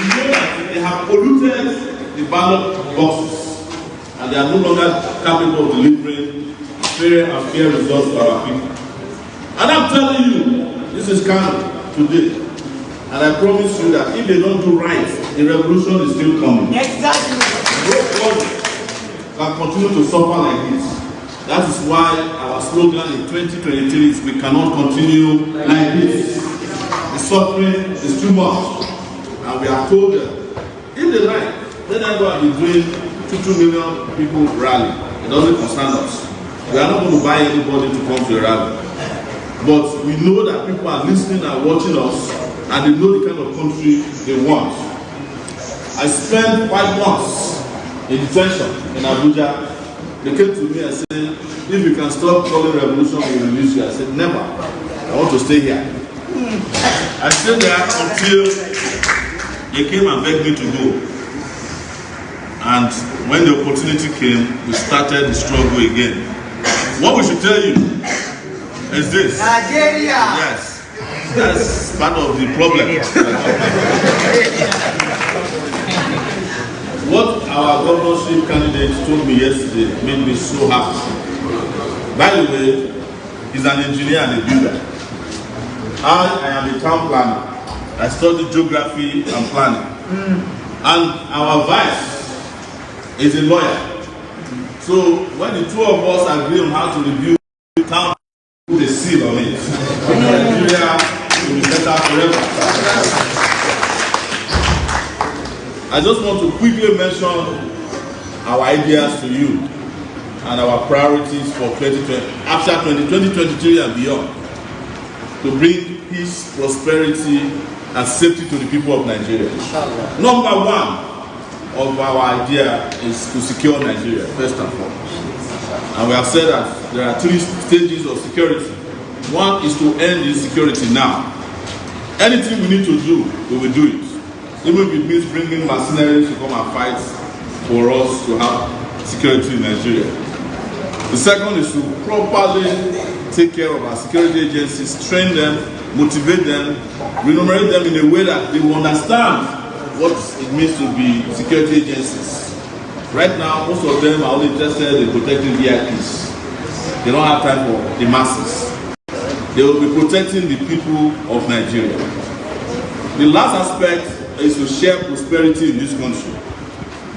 we know that they have polluted the ballot boxes and they are no longer capable of delivering fair and fair results to our people. And I'm telling you, this is Kano today. And I promise you that if they don't do right, the revolution is still coming. Exactly. Nobody can continue to suffer like this. That is why our slogan in 2023 is we cannot continue like this. The suffering is too much. And we are told that if they like, then everyone will be doing 2 million people rally. It doesn't concern us. We are not going to buy anybody to come to a rally. But we know that people are listening and watching us. and they know the kind of country they want. I spent 5 months in detention in Abuja. They came to me and said, if you can stop calling revolution, we will release you. I said, never. I want to stay here. I stayed there until they came and begged me to go. And when the opportunity came, we started the struggle again. What we should tell you is this. Nigeria! Yes. That's part of the problem. What our governorship candidate told me yesterday made me so happy. By the way, he's an engineer and a builder. I am a town planner. I studied geography and planning. And our vice is a lawyer. So when the two of us agree on how to review the town, put a seal on it. Nigeria will be better forever. I just want to quickly mention our ideas to you and our priorities for 2020, after 2023 and beyond, to bring peace, prosperity, and safety to the people of Nigeria. Number one of our idea is to secure Nigeria, first and foremost. And we have said that there are 3 stages of security. One is to end insecurity now. Anything we need to do, we will do it. Even if it means bringing mercenaries to come and fight for us to have security in Nigeria. The second is to properly take care of our security agencies, train them, motivate them, remunerate them in a way that they will understand what it means to be security agencies. Right now, most of them are only interested in protecting VIPs. They don't have time for the masses. They will be protecting the people of Nigeria. The last aspect is to share prosperity in this country,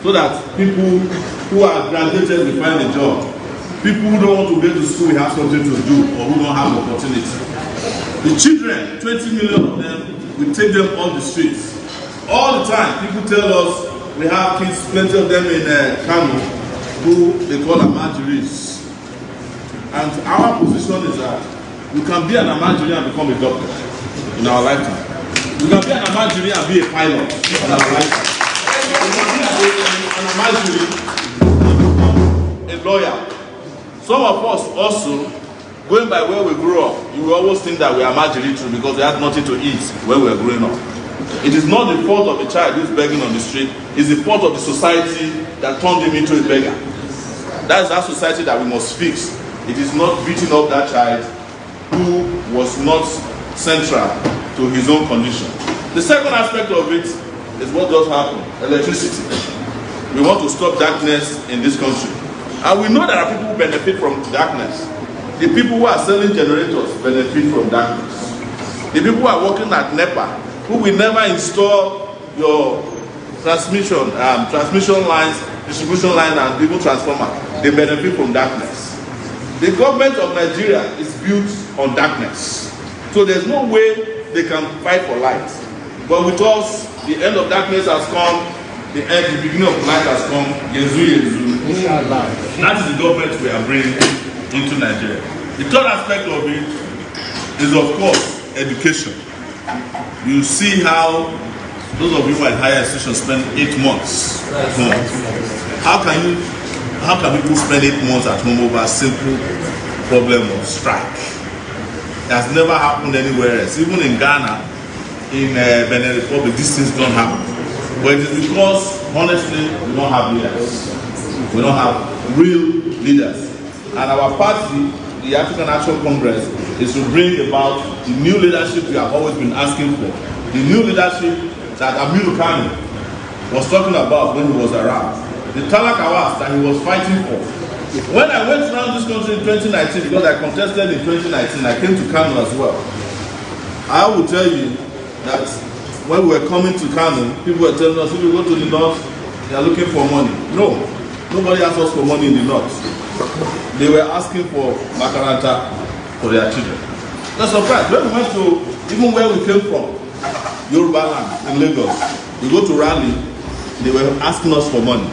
so that people who are graduated will find a job. People who don't want to go to school will have something to do, or who don't have opportunity. The children, 20 million of them, we take them off the streets. All the time, people tell us we have kids, plenty of them in Kano, who they call Amajiris. And our position is that we can be an Amajiri and become a doctor in our lifetime. We can be an Amajiri and be a pilot in our lifetime. We can be an Amajiri and become a lawyer. Some of us also, going by where we grew up, you will always think that we are Amajiri too because we had nothing to eat when we were growing up. It is not the fault of the child who is begging on the street, it's the fault of the society that turned him into a beggar. That is that society that we must fix. It is not beating up that child who was not central to his own condition. The second aspect of it is what does happen, electricity. We want to stop darkness in this country. And we know there are people who benefit from darkness. The people who are selling generators benefit from darkness. The people who are working at NEPA, who will never install your transmission lines, distribution line, and even transformer, they benefit from darkness. The government of Nigeria is built on darkness. So there's no way they can fight for light. But with us, the end of darkness has come, the beginning of light has come. Yezu, Yezu. That is the government we are bringing into Nigeria. The third aspect of it is, of course, education. You see how those of you who are at higher institutions spend 8 months at home. How can people spend 8 months at home over a simple problem of strike? It has never happened anywhere else. Even in Ghana, in Benin Republic, these things don't happen. But it is because, honestly, we don't have leaders. We don't have real leaders. And our party, the African Action Congress, is to bring about the new leadership we have always been asking for. The new leadership that Kano was talking about when he was around. The Talakawas that he was fighting for. When I went around this country in 2019, because I contested in 2019, I came to Kano as well. I will tell you that when we were coming to Kano, people were telling us, if we go to the north, they are looking for money. No, nobody asked us for money in the north. They were asking for makaranta for their children. That's surprised. When we went to, even where we came from, Yoruba land in Lagos, we go to rally, they were asking us for money.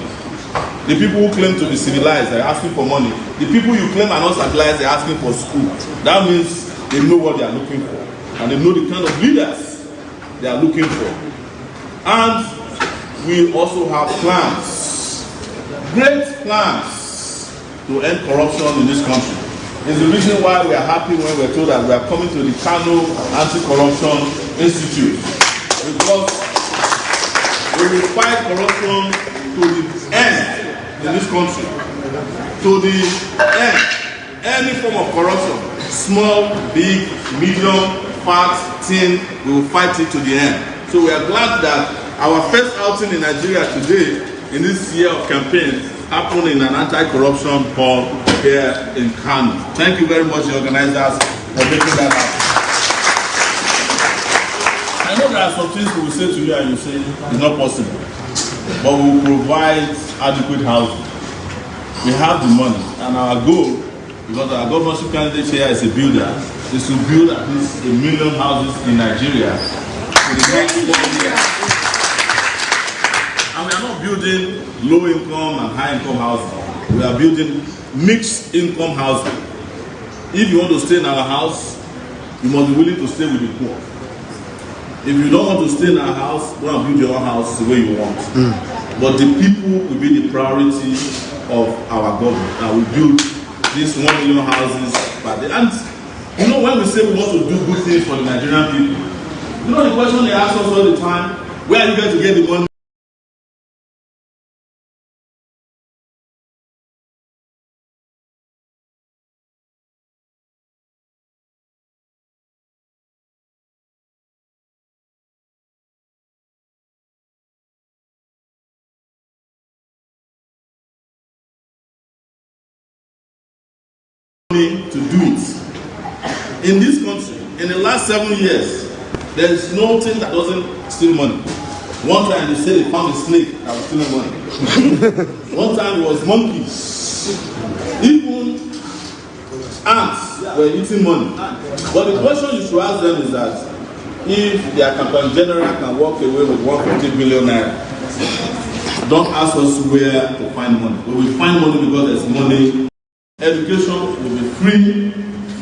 The people who claim to be civilized are asking for money. The people you claim are not civilized, they're asking for school. That means they know what they are looking for. And they know the kind of leaders they are looking for. And we also have plans, great plans to end corruption in this country. It's the reason why we are happy when we're told that we are coming to the Kano Anti-Corruption Institute. Because we will fight corruption to the end in this country. To the end. Any form of corruption, small, big, medium, fat, thin, we will fight it to the end. So we are glad that our first outing in Nigeria today, in this year of campaign, happened in an anti-corruption hall here in Kano. Thank you very much, the organizers, for making that happen. I know there are some things we will say to you and you say it's not possible, but we will provide adequate housing. We have the money, and our goal, because our governorship candidate here is a builder, is to build at least 1 million houses in Nigeria for the next 4 years. And we are not building low income and high income housing. We are building mixed income housing. If you want to stay in our house, you must be willing to stay with the poor. If you don't want to stay in our house, go and build your own house the way you want. But the people will be the priority of our government. And we build these 1 million houses per day. And you know, when we say we want to do good things for the Nigerian people, you know the question they ask us all the time, where are you going to get the money? To do it. In this country, in the last 7 years, there is nothing that doesn't steal money. One time they said they found a snake that was stealing money. One time it was monkeys. Even ants were eating money. But the question you should ask them is that if their campaign general can walk away with 150 billion naira, don't ask us where to find money. But we find money because there's money. Education will be free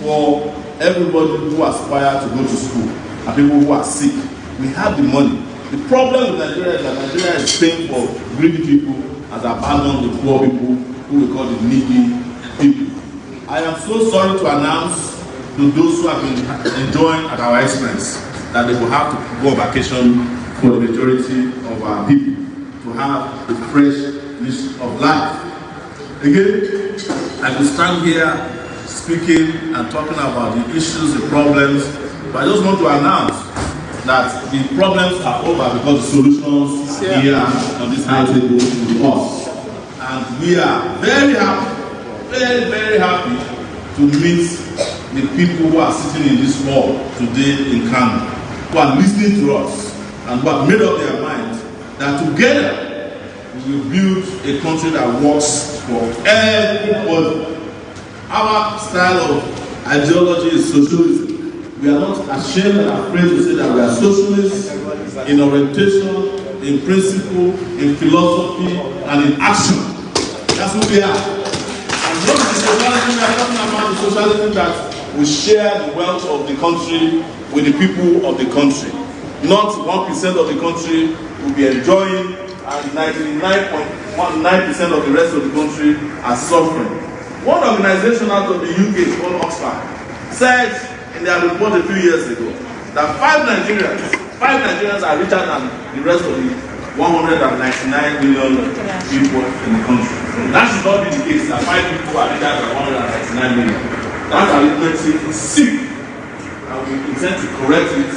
for everybody who aspire to go to school and people who are sick. We have the money. The problem with Nigeria is that Nigeria is paying for greedy people and abandon the poor people who we call the needy people. I am so sorry to announce to those who have been enjoying at our expense that they will have to go on vacation for the majority of our people to have a fresh lease of life. Again, I could stand here speaking and talking about the issues, the problems, but I just want to announce that the problems are over because the solutions here on this high table with us. And we are very happy, very, very happy to meet the people who are sitting in this hall today in Kano, who are listening to us and who have made up their minds that together we will build a country that works for everybody. Our style of ideology is socialism. We are not ashamed and afraid to say that we are socialists in orientation, in principle, in philosophy, and in action. That's who we are. And not the socialism we are talking about, the socialism that we share the wealth of the country with the people of the country. Not 1% of the country will be enjoying, and 99.19% of the rest of the country are suffering. One organization out of the UK called Oxfam said in their report a few years ago that 5 Nigerians are richer than the rest of the 199 million people in the country. That should not be the case, that 5 people are richer than 199 million. That arithmetic is sick, and we intend to correct it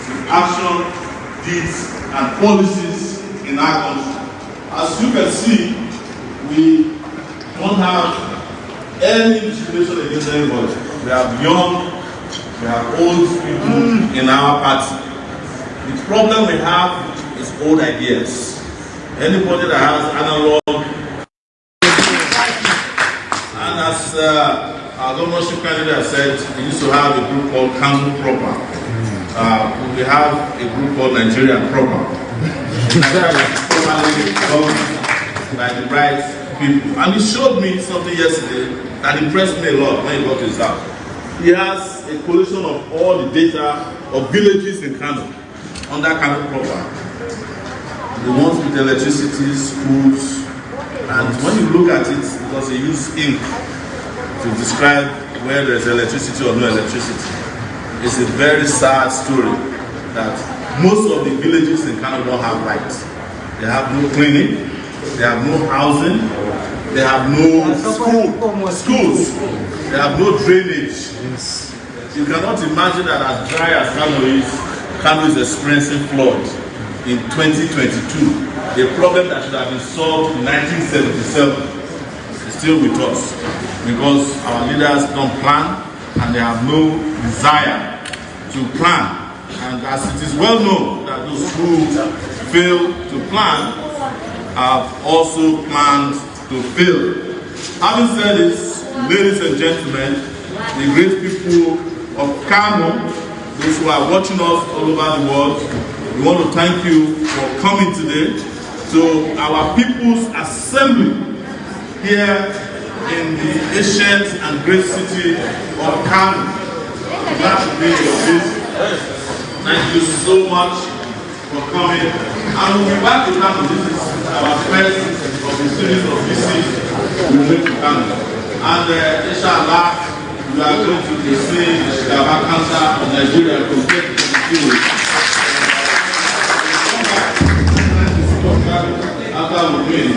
through action, deeds, and policies in our country. As you can see, we don't have any discrimination against anybody. We have young, we have old people in our party. The problem we have is old ideas. Anybody that has analog, and as our governorship candidate said, we used to have a group called Kano Proper. We have a group called Nigeria Proper. By the right people. And he showed me something yesterday that impressed me a lot when he got his out. He has a collection of all the data of villages in Kano. under Kano proper. The ones with electricity, schools, and when you look at it, because they use ink to describe where there's electricity or no electricity, it's a very sad story that most of the villages in Kano don't have lights. They have no clinic, they have no housing, they have no schools, they have no drainage. You cannot imagine that as dry as Kano is experiencing flood in 2022. A problem that should have been solved in 1977 is still with us because our leaders don't plan and they have no desire to plan. And as it is well known that those who fail to plan have also planned to fail. Having said this, ladies and gentlemen, the great people of Kano, those who are watching us all over the world, we want to thank you for coming today to our People's Assembly here in the ancient and great city of Kano. Glad to be with you. Thank you so much for coming. And we'll be back to Kano. This is our first of the series of visits we make to Kano. And inshallah, we are going to be seeing the Shigaba cancer of Nigeria compared to the after we win,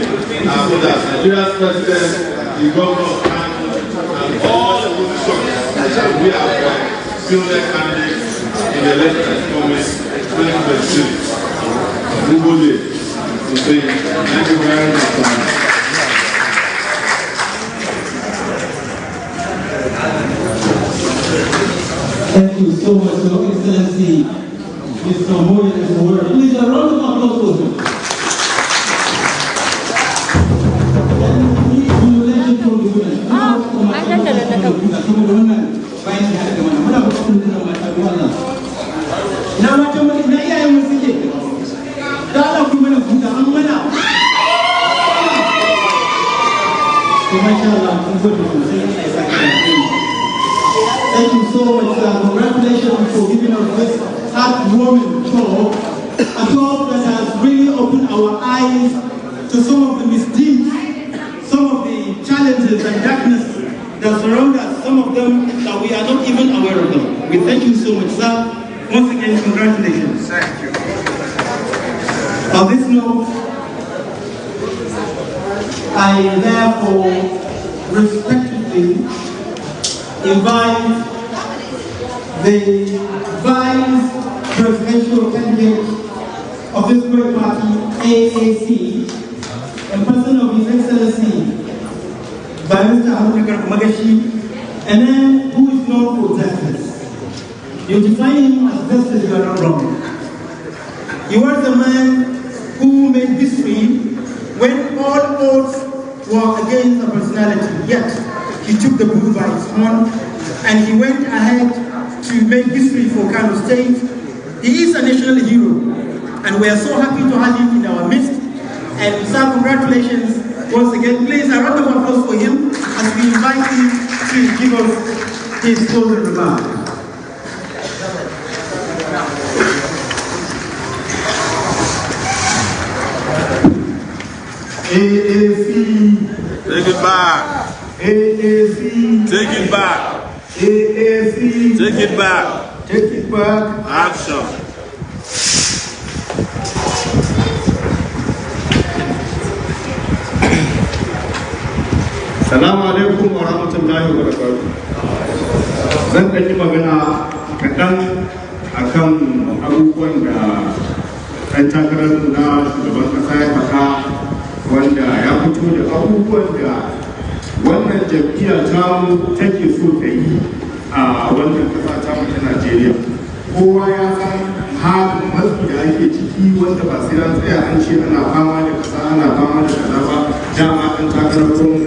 Nigeria's president, the governor of Kano, and all the positions we have fielded candidates in the election that promised 2023. We will live to say thank you very much. Thank you so much, Your Excellency, Mr. Omoyele Sowore. Please, a round of applause for him. Thank you so much, sir. Congratulations for giving us this heartwarming talk, a talk that has really opened our eyes to some of the misdeeds, some of the challenges and darkness that surround us, some of them that we are not even aware of them. We thank you so much, sir. Once again, congratulations. Thank you. On this note, I therefore respectfully invite the vice presidential candidate of this great party, AAC, in person of His Excellency, by Mr. Abubakar Magashi, a man who is known for justice. You define him as justice, you are not wrong. He was the man who made history when all odds were against a personality, yet he took the bull by his horn and he went ahead to make history for Kano State. He is a national hero and we are so happy to have him in our midst. And sir, congratulations once again. Please, a round of applause for him as we invite him to give us his closing remarks. AAC. Take it back. AAC. Take it back. AAC. Take it back. Take it back. Action. Assalamu alaikum wa rahmatullahi wa barakatuh. Zan ɗanyi magana kaɗan a kan abubuwan da ɗan takarar na shugaban ƙasa ya faɗa, wanda ya fito da abubuwan da wannan jam'iyya tamu take so ta yi a wannan ƙasa tamu ta Najeriya. Kowa ya san halin matsi da ake ciki, wanda ba sai an tsaya an ce ana fama da ƙasa ana fama da kaza ba. Dama ɗan takarar gwamnati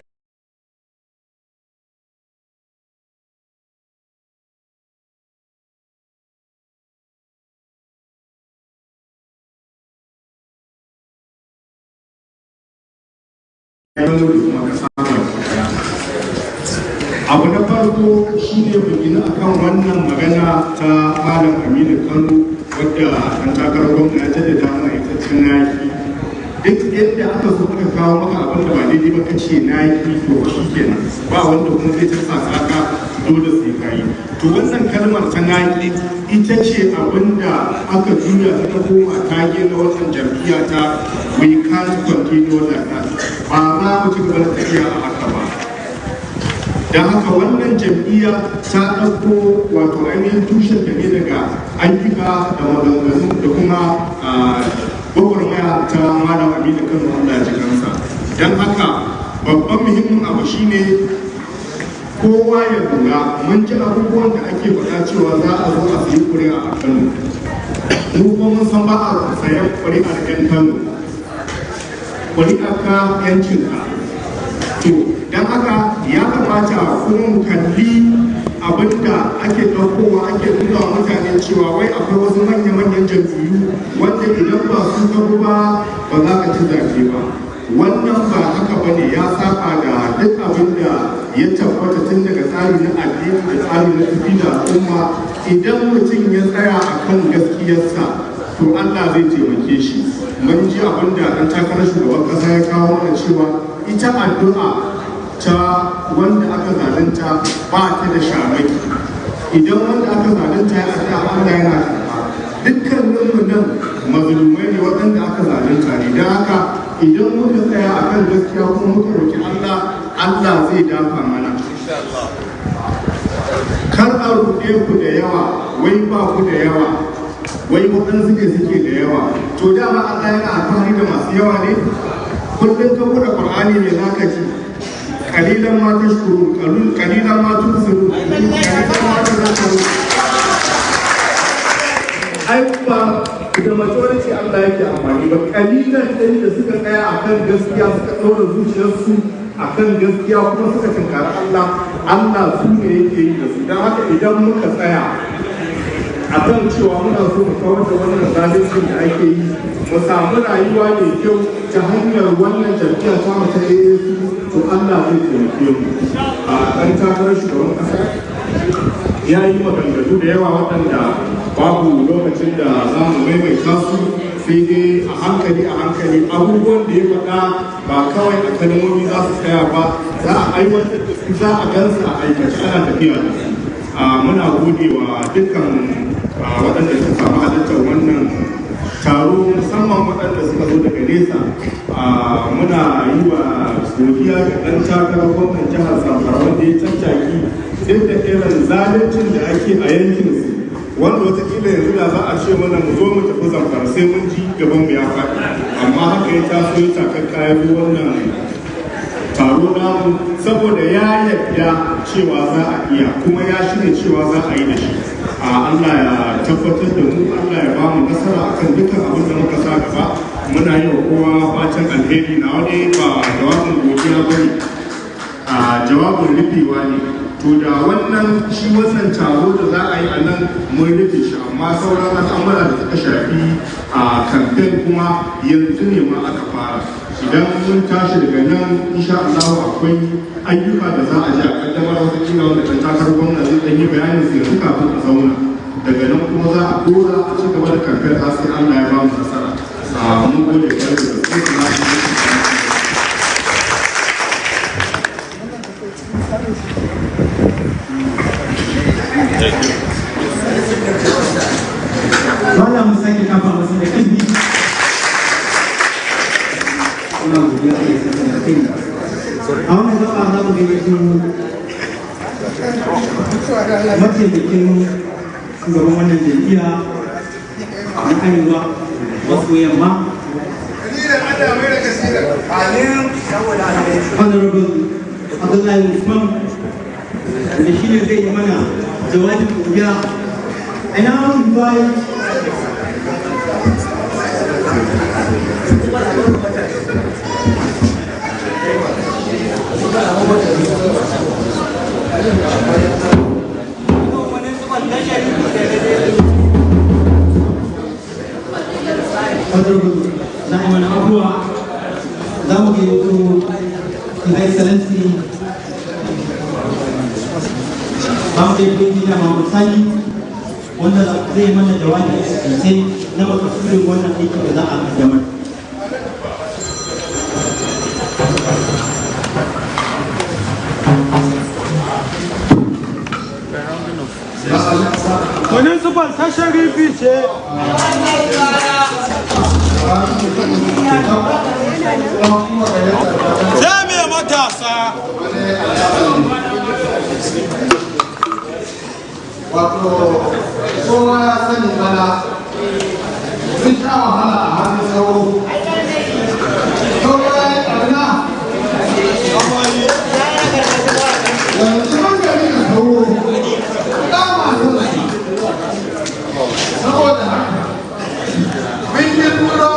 abu na farko shi ne bugina akan wannan magana ta Malam Aminu Kano wadda an takarar gwamna ya jaddada mana ita ce naki. Duk yadda aka so aka kawo maka abin da ba daidai ba ka ce naki to shi kenan ba wanda kuma zai ta sa ka dole sai ka yi. To wannan kalmar ta naki ita ce abin da aka juya ta koma ta gina wannan jam'iyya ta we can't continue like that. Ba za mu ci gaba da tafiya a haka ba. Don haka wannan jam'iyya ta ɗauko wato ainihin tushen da ne daga ayyuka da maganganu da kuma gwagwarmaya ta malam Aminu Kano Allah ya ji kansa. Don haka babban muhimmin abu shine kowa ya lura mun ji abubuwan da ake faɗa cewa za a zo a sayi ƙuri'a a Kano. Mu kuma mun san ba a sayan ƙuri'ar 'yan Kano. Ƙuri'ar ka 'yancinka. To, don haka ya kamata kuma mu kalli abinda ake ɗaukowa ake nuna wa mutane cewa wai akwai wasu manya-manyan jam'iyyu wanda idan ba su gaba ba za ka ci zaɓe ba. Wannan ba haka ba ne, ya saba da duk abin da ya tabbata tun daga tsari na addini da tsari na tafi da al'umma. Idan mutum ya tsaya a kan gaskiyarsa to Allah zai taimake shi. Mun ji abin da ɗan takarar shugaban ƙasa ya kawo mana cewa ita addu'a ta wanda aka zalunta ba ta da shamaki. Idan wanda aka zalunta ya addu'a Allah yana karɓa. Dukkaninmu nan mazlumai ne waɗanda aka zalunta ne. Don haka idan muka tsaya a kan gaskiya kuma muka roƙi Allah, Allah zai dafa mana. Kar a ruɗe ku da yawa, wai ba ku da yawa, wai waɗansu suke da yawa. To dama Allah yana alfahari da masu yawa ne? Kullum ka buɗe Qur'ani ne za ka ji kalilan ma tashkuru, kalilan ma tubsiru, kalilan ma tazakkaru. Ai ba da majority Allah yake amfani ba, kalilan ɗin da suka tsaya akan gaskiya suka ɗora zuciyarsu akan gaskiya kuma suka tunkari Allah, Allah su ne yake yi da su. Don haka idan muka tsaya akan cewa muna so mu kawar da wannan zalincin da ake yi, mu samu rayuwa mai kyau ta hanyar wannan jam'iyya ta mu ta AAC, to Allah zai taimake mu. A ɗan takarar shugaban ƙasa ya yi maganganu da yawa waɗanda babu lokacin da za mu maimaita su, sai dai a hankali abubuwan da ya faɗa ba kawai a kalmomi za su tsaya ba, za a aiwatar da su, za a gansu a aikace ana tafiya da su. Muna gode wa dukkan waɗanda suka samu halartar wannan taro, musamman waɗanda suka zo daga nesa. Muna yi wa godiya ga ɗan takarar gwamnan jihar Zamfara wanda ya tattaki duk da irin zaluncin da ake a yankinsu, wanda watakila yanzu da za a ce mana mu zo mu tafi Zamfara sai mun ji gaban mu ya faɗi, amma haka ya taso ya takar kayan wannan taro namu saboda ya yarda cewa za a iya kuma ya shirya cewa za a yi da shi. Allah ya tabbatar da mu, Allah ya ba mu nasara akan dukkan abin da muka sa gaba. Muna yi wa kowa fatan alheri. Na wani ba jawabin godiya ba ne, jawabin rufewa ne. To da wannan shi wannan taro da za a yi a nan mun rufe shi, amma sauran al'amura da suka shafi a kamfen kuma yanzu ne ma aka fara. Idan mun tashi daga nan insha Allah akwai ayyuka da za a ji a kaddamar wata kila wanda kan takarar gwamna zai ɗan yi bayanin su yanzu kafin a zauna. Daga nan kuma za a dora a ci gaba da kamfen har sai Allah ya ba mu nasara. Mun gode kwarai da gaske. Malam sake kafa masu da kan biyu. Kuna godiya da yasa da kai. A wannan gaba za mu gayyato mataimakin shugaban wannan jam'iyya na Arewa maso yamma. Honorable Abdullahi Usman, da shi ne zai yi mana jawabin godiya. I now invite Honorable Naiman Abua, Zamugi to His Excellency Bamde Engineer Mahmoud Sani, wanda zai mana jawabi a cikin na makasudin wannan aiki da za a kaddamar. Municipal ta sharifi ce. Jami'a matasa. Wato kowa ya sani bana sun sha wahala a hannun sauro. Sauro ya yi ƙarna. Yanzu man gari da sauro. Saboda haka mun yi turo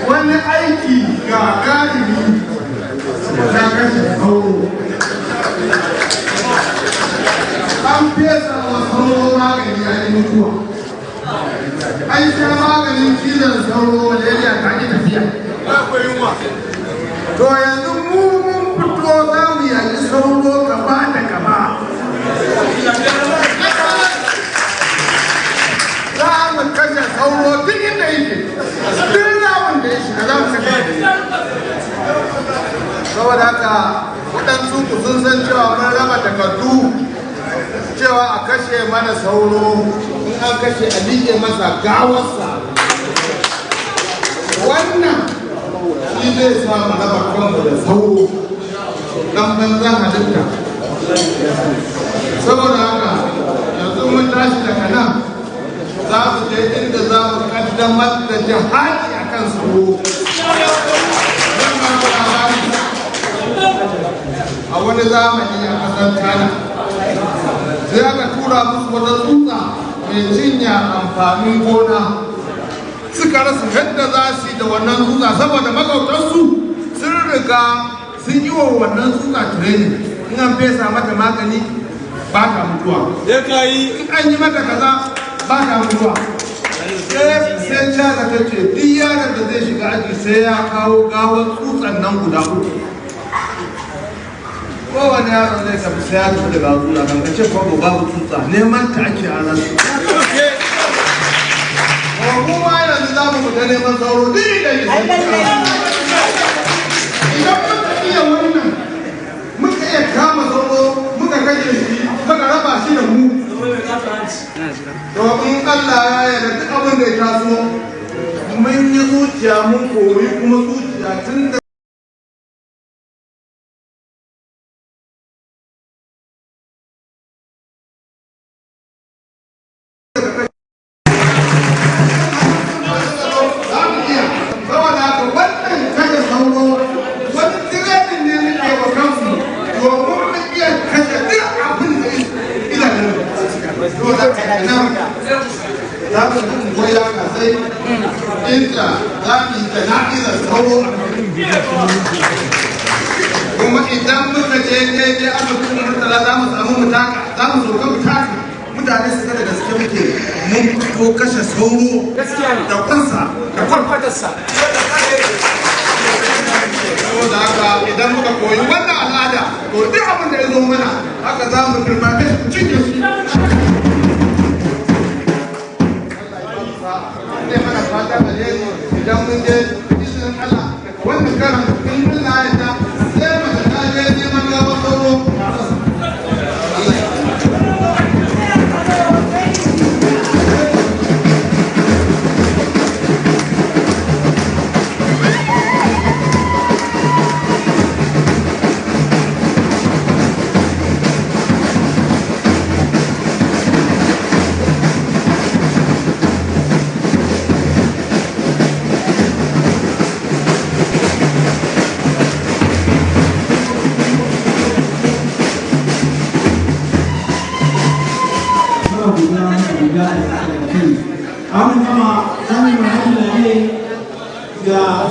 wani aiki ga galibi na kashe sauro. An fesa wa sauro magani a yi mutuwa. An sha maganin cizon sauro malaria ta ƙi tafiya. To yanzu mun fito za mu yaƙi sauro gaba da gaba. Za mu kashe sauro duk inda yake, duk zawon da ya shiga za mu kashe. Saboda haka waɗansu ku sun san cewa mun raba takardu cewa a kashe mana sauro, in an kashe a liƙe masa gawarsa. Wannan shi zai sa mu raba kanmu da sauro dan banzan halitta. Saboda haka yanzu mun tashi daga nan za mu je inda za mu kaddamar da jihadi a kan sauro. A wani zamani a ƙasar Kano sai aka tura musu wata tsutsa mai cinya amfanin gona, suka rasa yadda za su yi da wannan tsutsa saboda magautarsu sun riga sun yi wa wannan tsutsa training. In an fesa mata magani ba ta mutuwa, in an yi mata kaza ba ta mutuwa. Sai China ta ce duk yaron da zai shiga aji sai ya kawo gawar tsutsan nan guda uku. Kowane yaron zai tafi sai ya tafi daga tsutsa kan ka ce kwabo babu tsutsa neman ta ake a nan. Kuma yanzu za mu fita neman sauro duk da yi. Idan muka iya wannan, muka iya kama sauro, muka kashe shi, muka raba shi da mu. Domin Allah ya yarda duk abin da ya taso, mun yi zuciya mun koyi kuma zuciya tun da kuma idan muka je daidai aka kuma mutala za mu samu mutaka, za mu zoga mutaka mutane su kada gaske muke mun fito kashe sauro da kwansa da kwarfatarsa. Saboda haka idan muka koyi wannan al'ada to duk abin da ya zo mana haka za mu firmame cikin shi. Ne mana fata da ne idan mun je izinin Allah wannan karan in Allah ya ta sai mu ta je neman gaban sauro.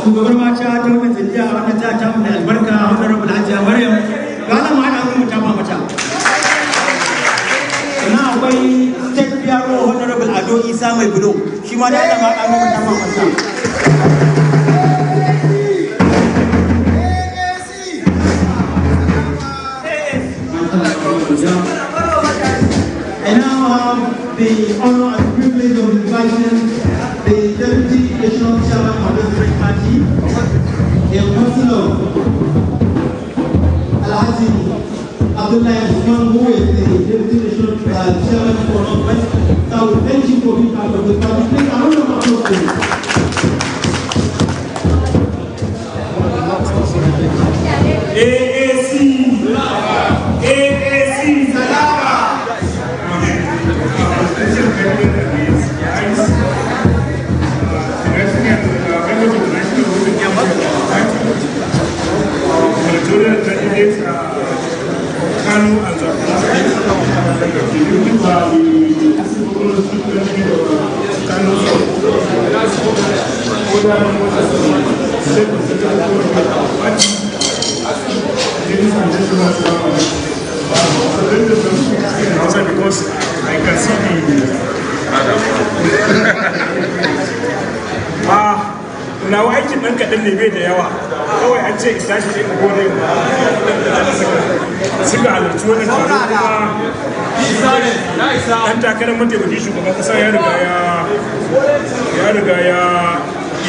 shugabar mata ta wannan jam'iyya wannan ta ta mu da albarka wannan rabu da hajiya Maryam ga nan ma ana mu ta ba mata sannan akwai state PRO honorable Ado Isa mai bulo shi ma da Allah ma ana mu ta ba mata ina have the honor and privilege of inviting the Deputy National Chairman of the Great Party, the person of Alhaji Abdullah Usman, who is the Deputy National Chairman for Northwest. So I would thank you for being part of the party. Please, I don't know about those. Kano and because I can see the now aikin ɗan kaɗan ne bai da yawa kawai an ce isa shi ne gode suka halarci wani taro kuma ɗan takarar mataimakin shugaban ƙasa ya riga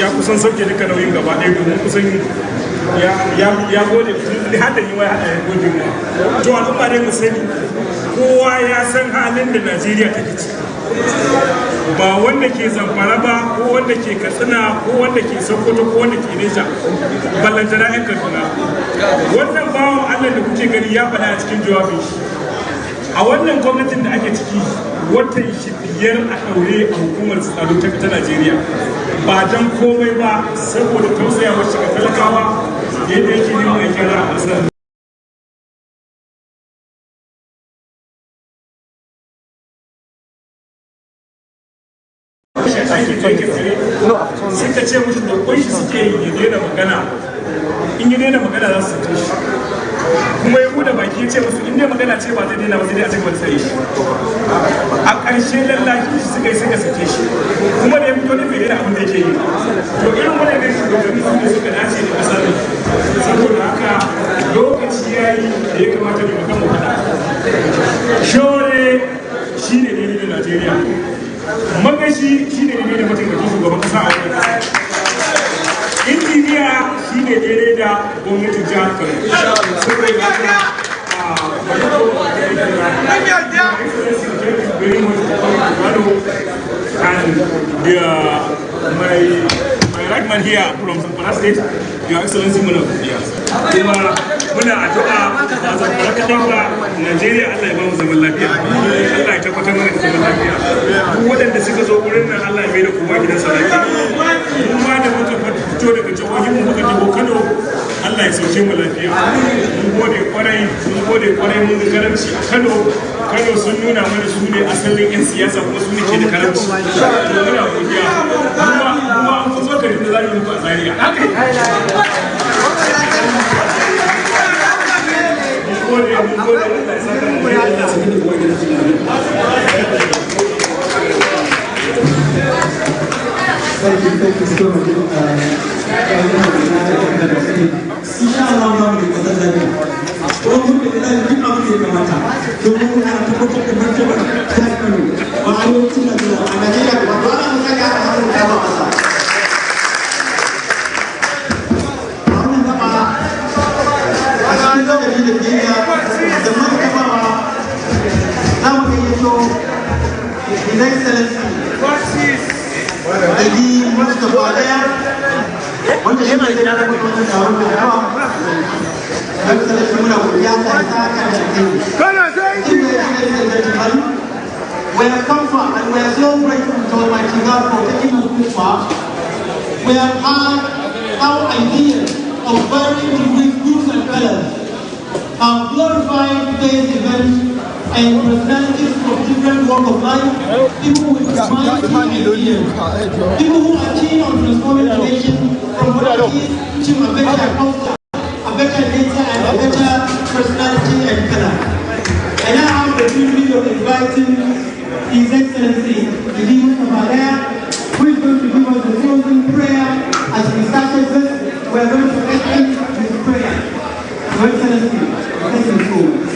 ya kusan sauke duka nauyin gaba ɗaya domin kusan ya gode hada yi wa hada ya gode ma to al'umma dai mu sani kowa ya san halin da Najeriya take ciki ba wanda ke Zamfara ba ko wanda ke Katsina ko wanda ke Sokoto ko wanda ke Neja ballantana yan Kaduna wannan bawon Allah da kuke gani ya faɗa a cikin jawabin shi a wannan gwamnatin da ake ciki watan shi biyar a ɗaure a hukumar tsaro ta Najeriya ba don komai ba saboda tausayawar shi ga talakawa yadda yake neman ya gyara a ƙasar. Suka ce mushi da kunshi suke yi ya daina magana in ya daina magana za su sake shi kuma ya buɗe baki ya ce musu in dai magana ce ba zai daina ba sai dai a cikin tsare shi a ƙarshe lallashi shi suka yi suka sake shi kuma da ya fito da bai da abin da yake yi to irin wannan ne shugabanni su ne suka dace da ƙasar saboda haka lokaci ya yi da ya kamata da mutum mu faɗa shore shi ne daidai da Najeriya magashi shi ne daidai da mataimakin shugaban ƙasa a wani injiniya shi ne daidai da gwamnatin jihar Kano my right man here from Zamfara State, Your Excellency muna addu'a ba Zamfara kaɗan ba Najeriya Allah ya ba mu zaman lafiya Allah ya tabbatar mana da zaman lafiya duk waɗanda suka zo wurin nan Allah ya mai da kowa gidansa lafiya kuma da muka fito daga jihohin mu muka taho Kano Allah ya sauke mu lafiya mun gode kwarai mun ga karamci a Kano sun nuna mana su ne asalin 'yan siyasa kuma su ne ke da karamci to muna godiya kuma an kusa ka da zamu muku a Zaria Thank you so much. His Excellency, Lady Mustafa Daya, wanda shi ne da ya kuma wannan taron da yawa, Excellency muna godiya ta kan we have come from and we are so grateful to Almighty God for taking us this far. We have had our ideas of varying groups and colors have glorified today's event and personalities from different walks of life, people with mighty ideas, people who are keen on transforming the nation from what it is to a better culture, a better nature, and a better personality and color. And I have the privilege of inviting His Excellency, the Leader of Alea, who is going to give us the closing prayer as we started this. We are going to end with prayer. Your Excellency, thank you so much.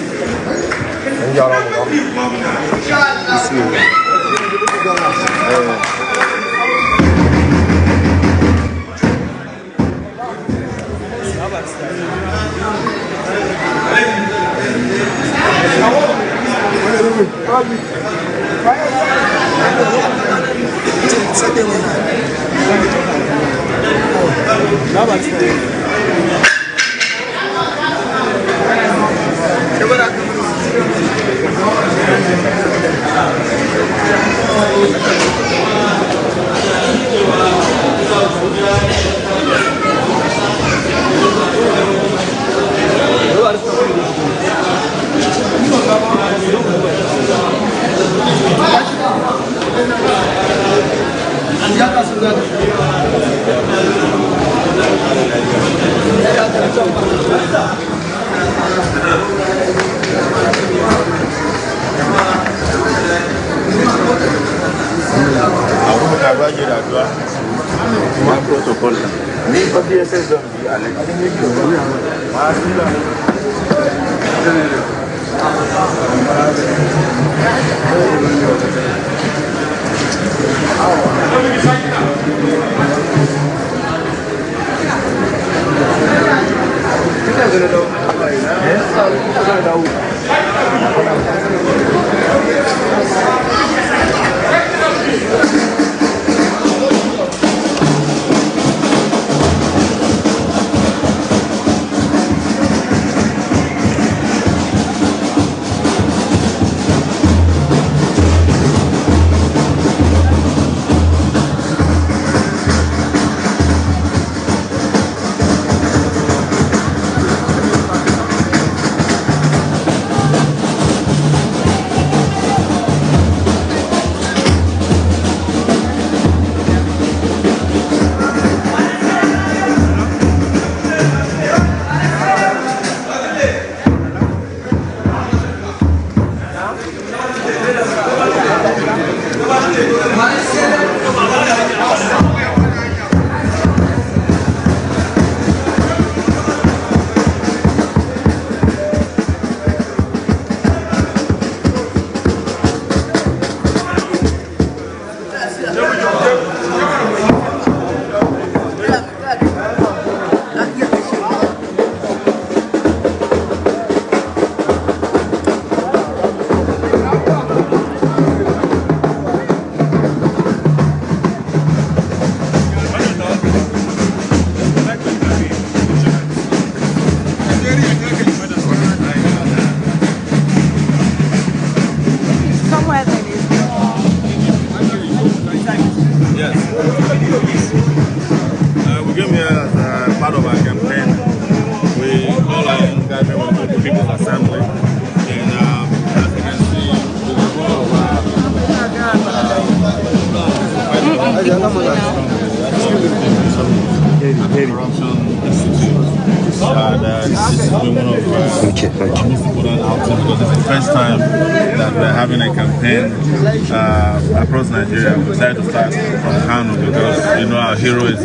Across Nigeria. We decided to start from Kano because our hero is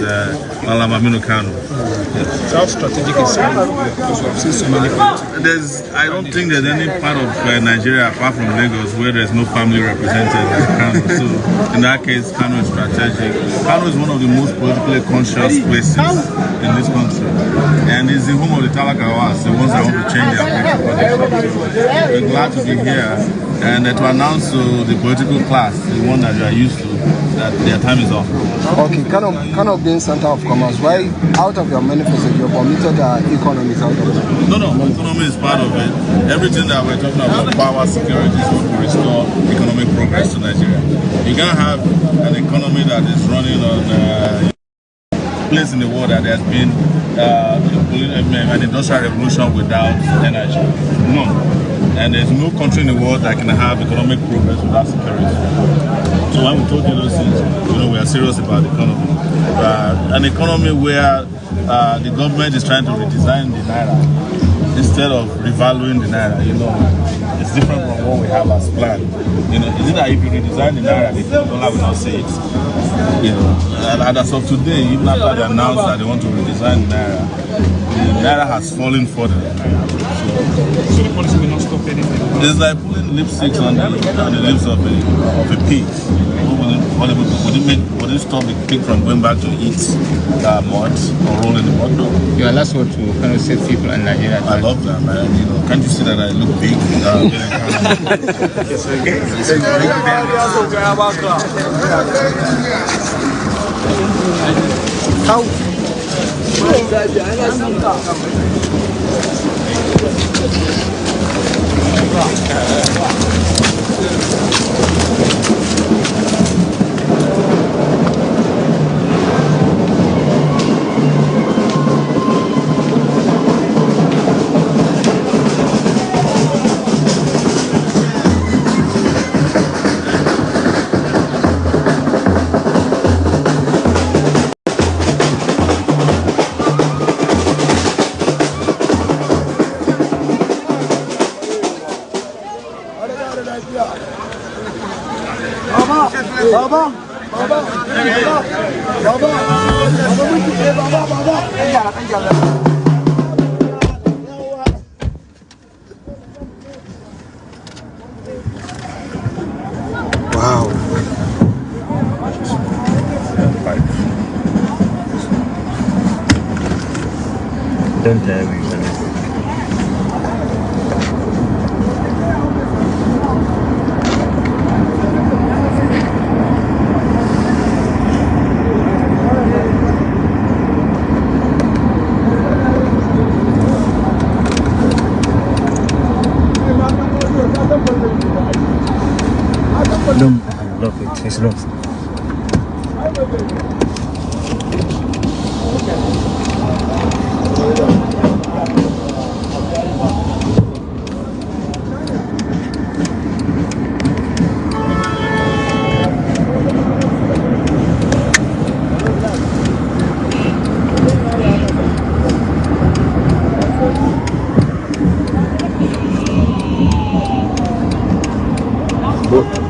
Kano. How strategic is Kano? Because we have seen so many I don't think there's any part of Nigeria apart from Lagos where there's no family represented like Kano. So in that case, Kano is strategic. Kano is one of the most politically conscious places in this country, and it's the home of the Talakawas, the ones that want to change their political position. We're glad to be here and to announce to the political class, the one that you are used to, that their time is up. Okay, Kano being center of commerce, why out of your manifesto you permitted economy out of it? No, economy is part of it. Everything that we're talking about, power, security, is what will restore economic progress to Nigeria. You can't have an economy that is running on place in the world that there's been an industrial revolution without energy. No. And there's no country in the world that can have economic progress without security. So when we told you those things, we are serious about the economy. An economy where the government is trying to redesign the Naira instead of revaluing the Naira, it's different from what we have as planned. Is it that if you redesign the Naira, the dollar will not say it? You know, and as of today, even after they announced that they want to redesign Naira, the Naira has fallen further. So the policy will not stop anything. It's like putting lipsticks on the lips of a pig. Would it stop the pig from going back to eat mud or roll in the mud? No. Your last word to Kano State people and Nigeria. I love them, man. You know, can't you see that I look big? How? Wow. Don't tell me. Look, it's lost. But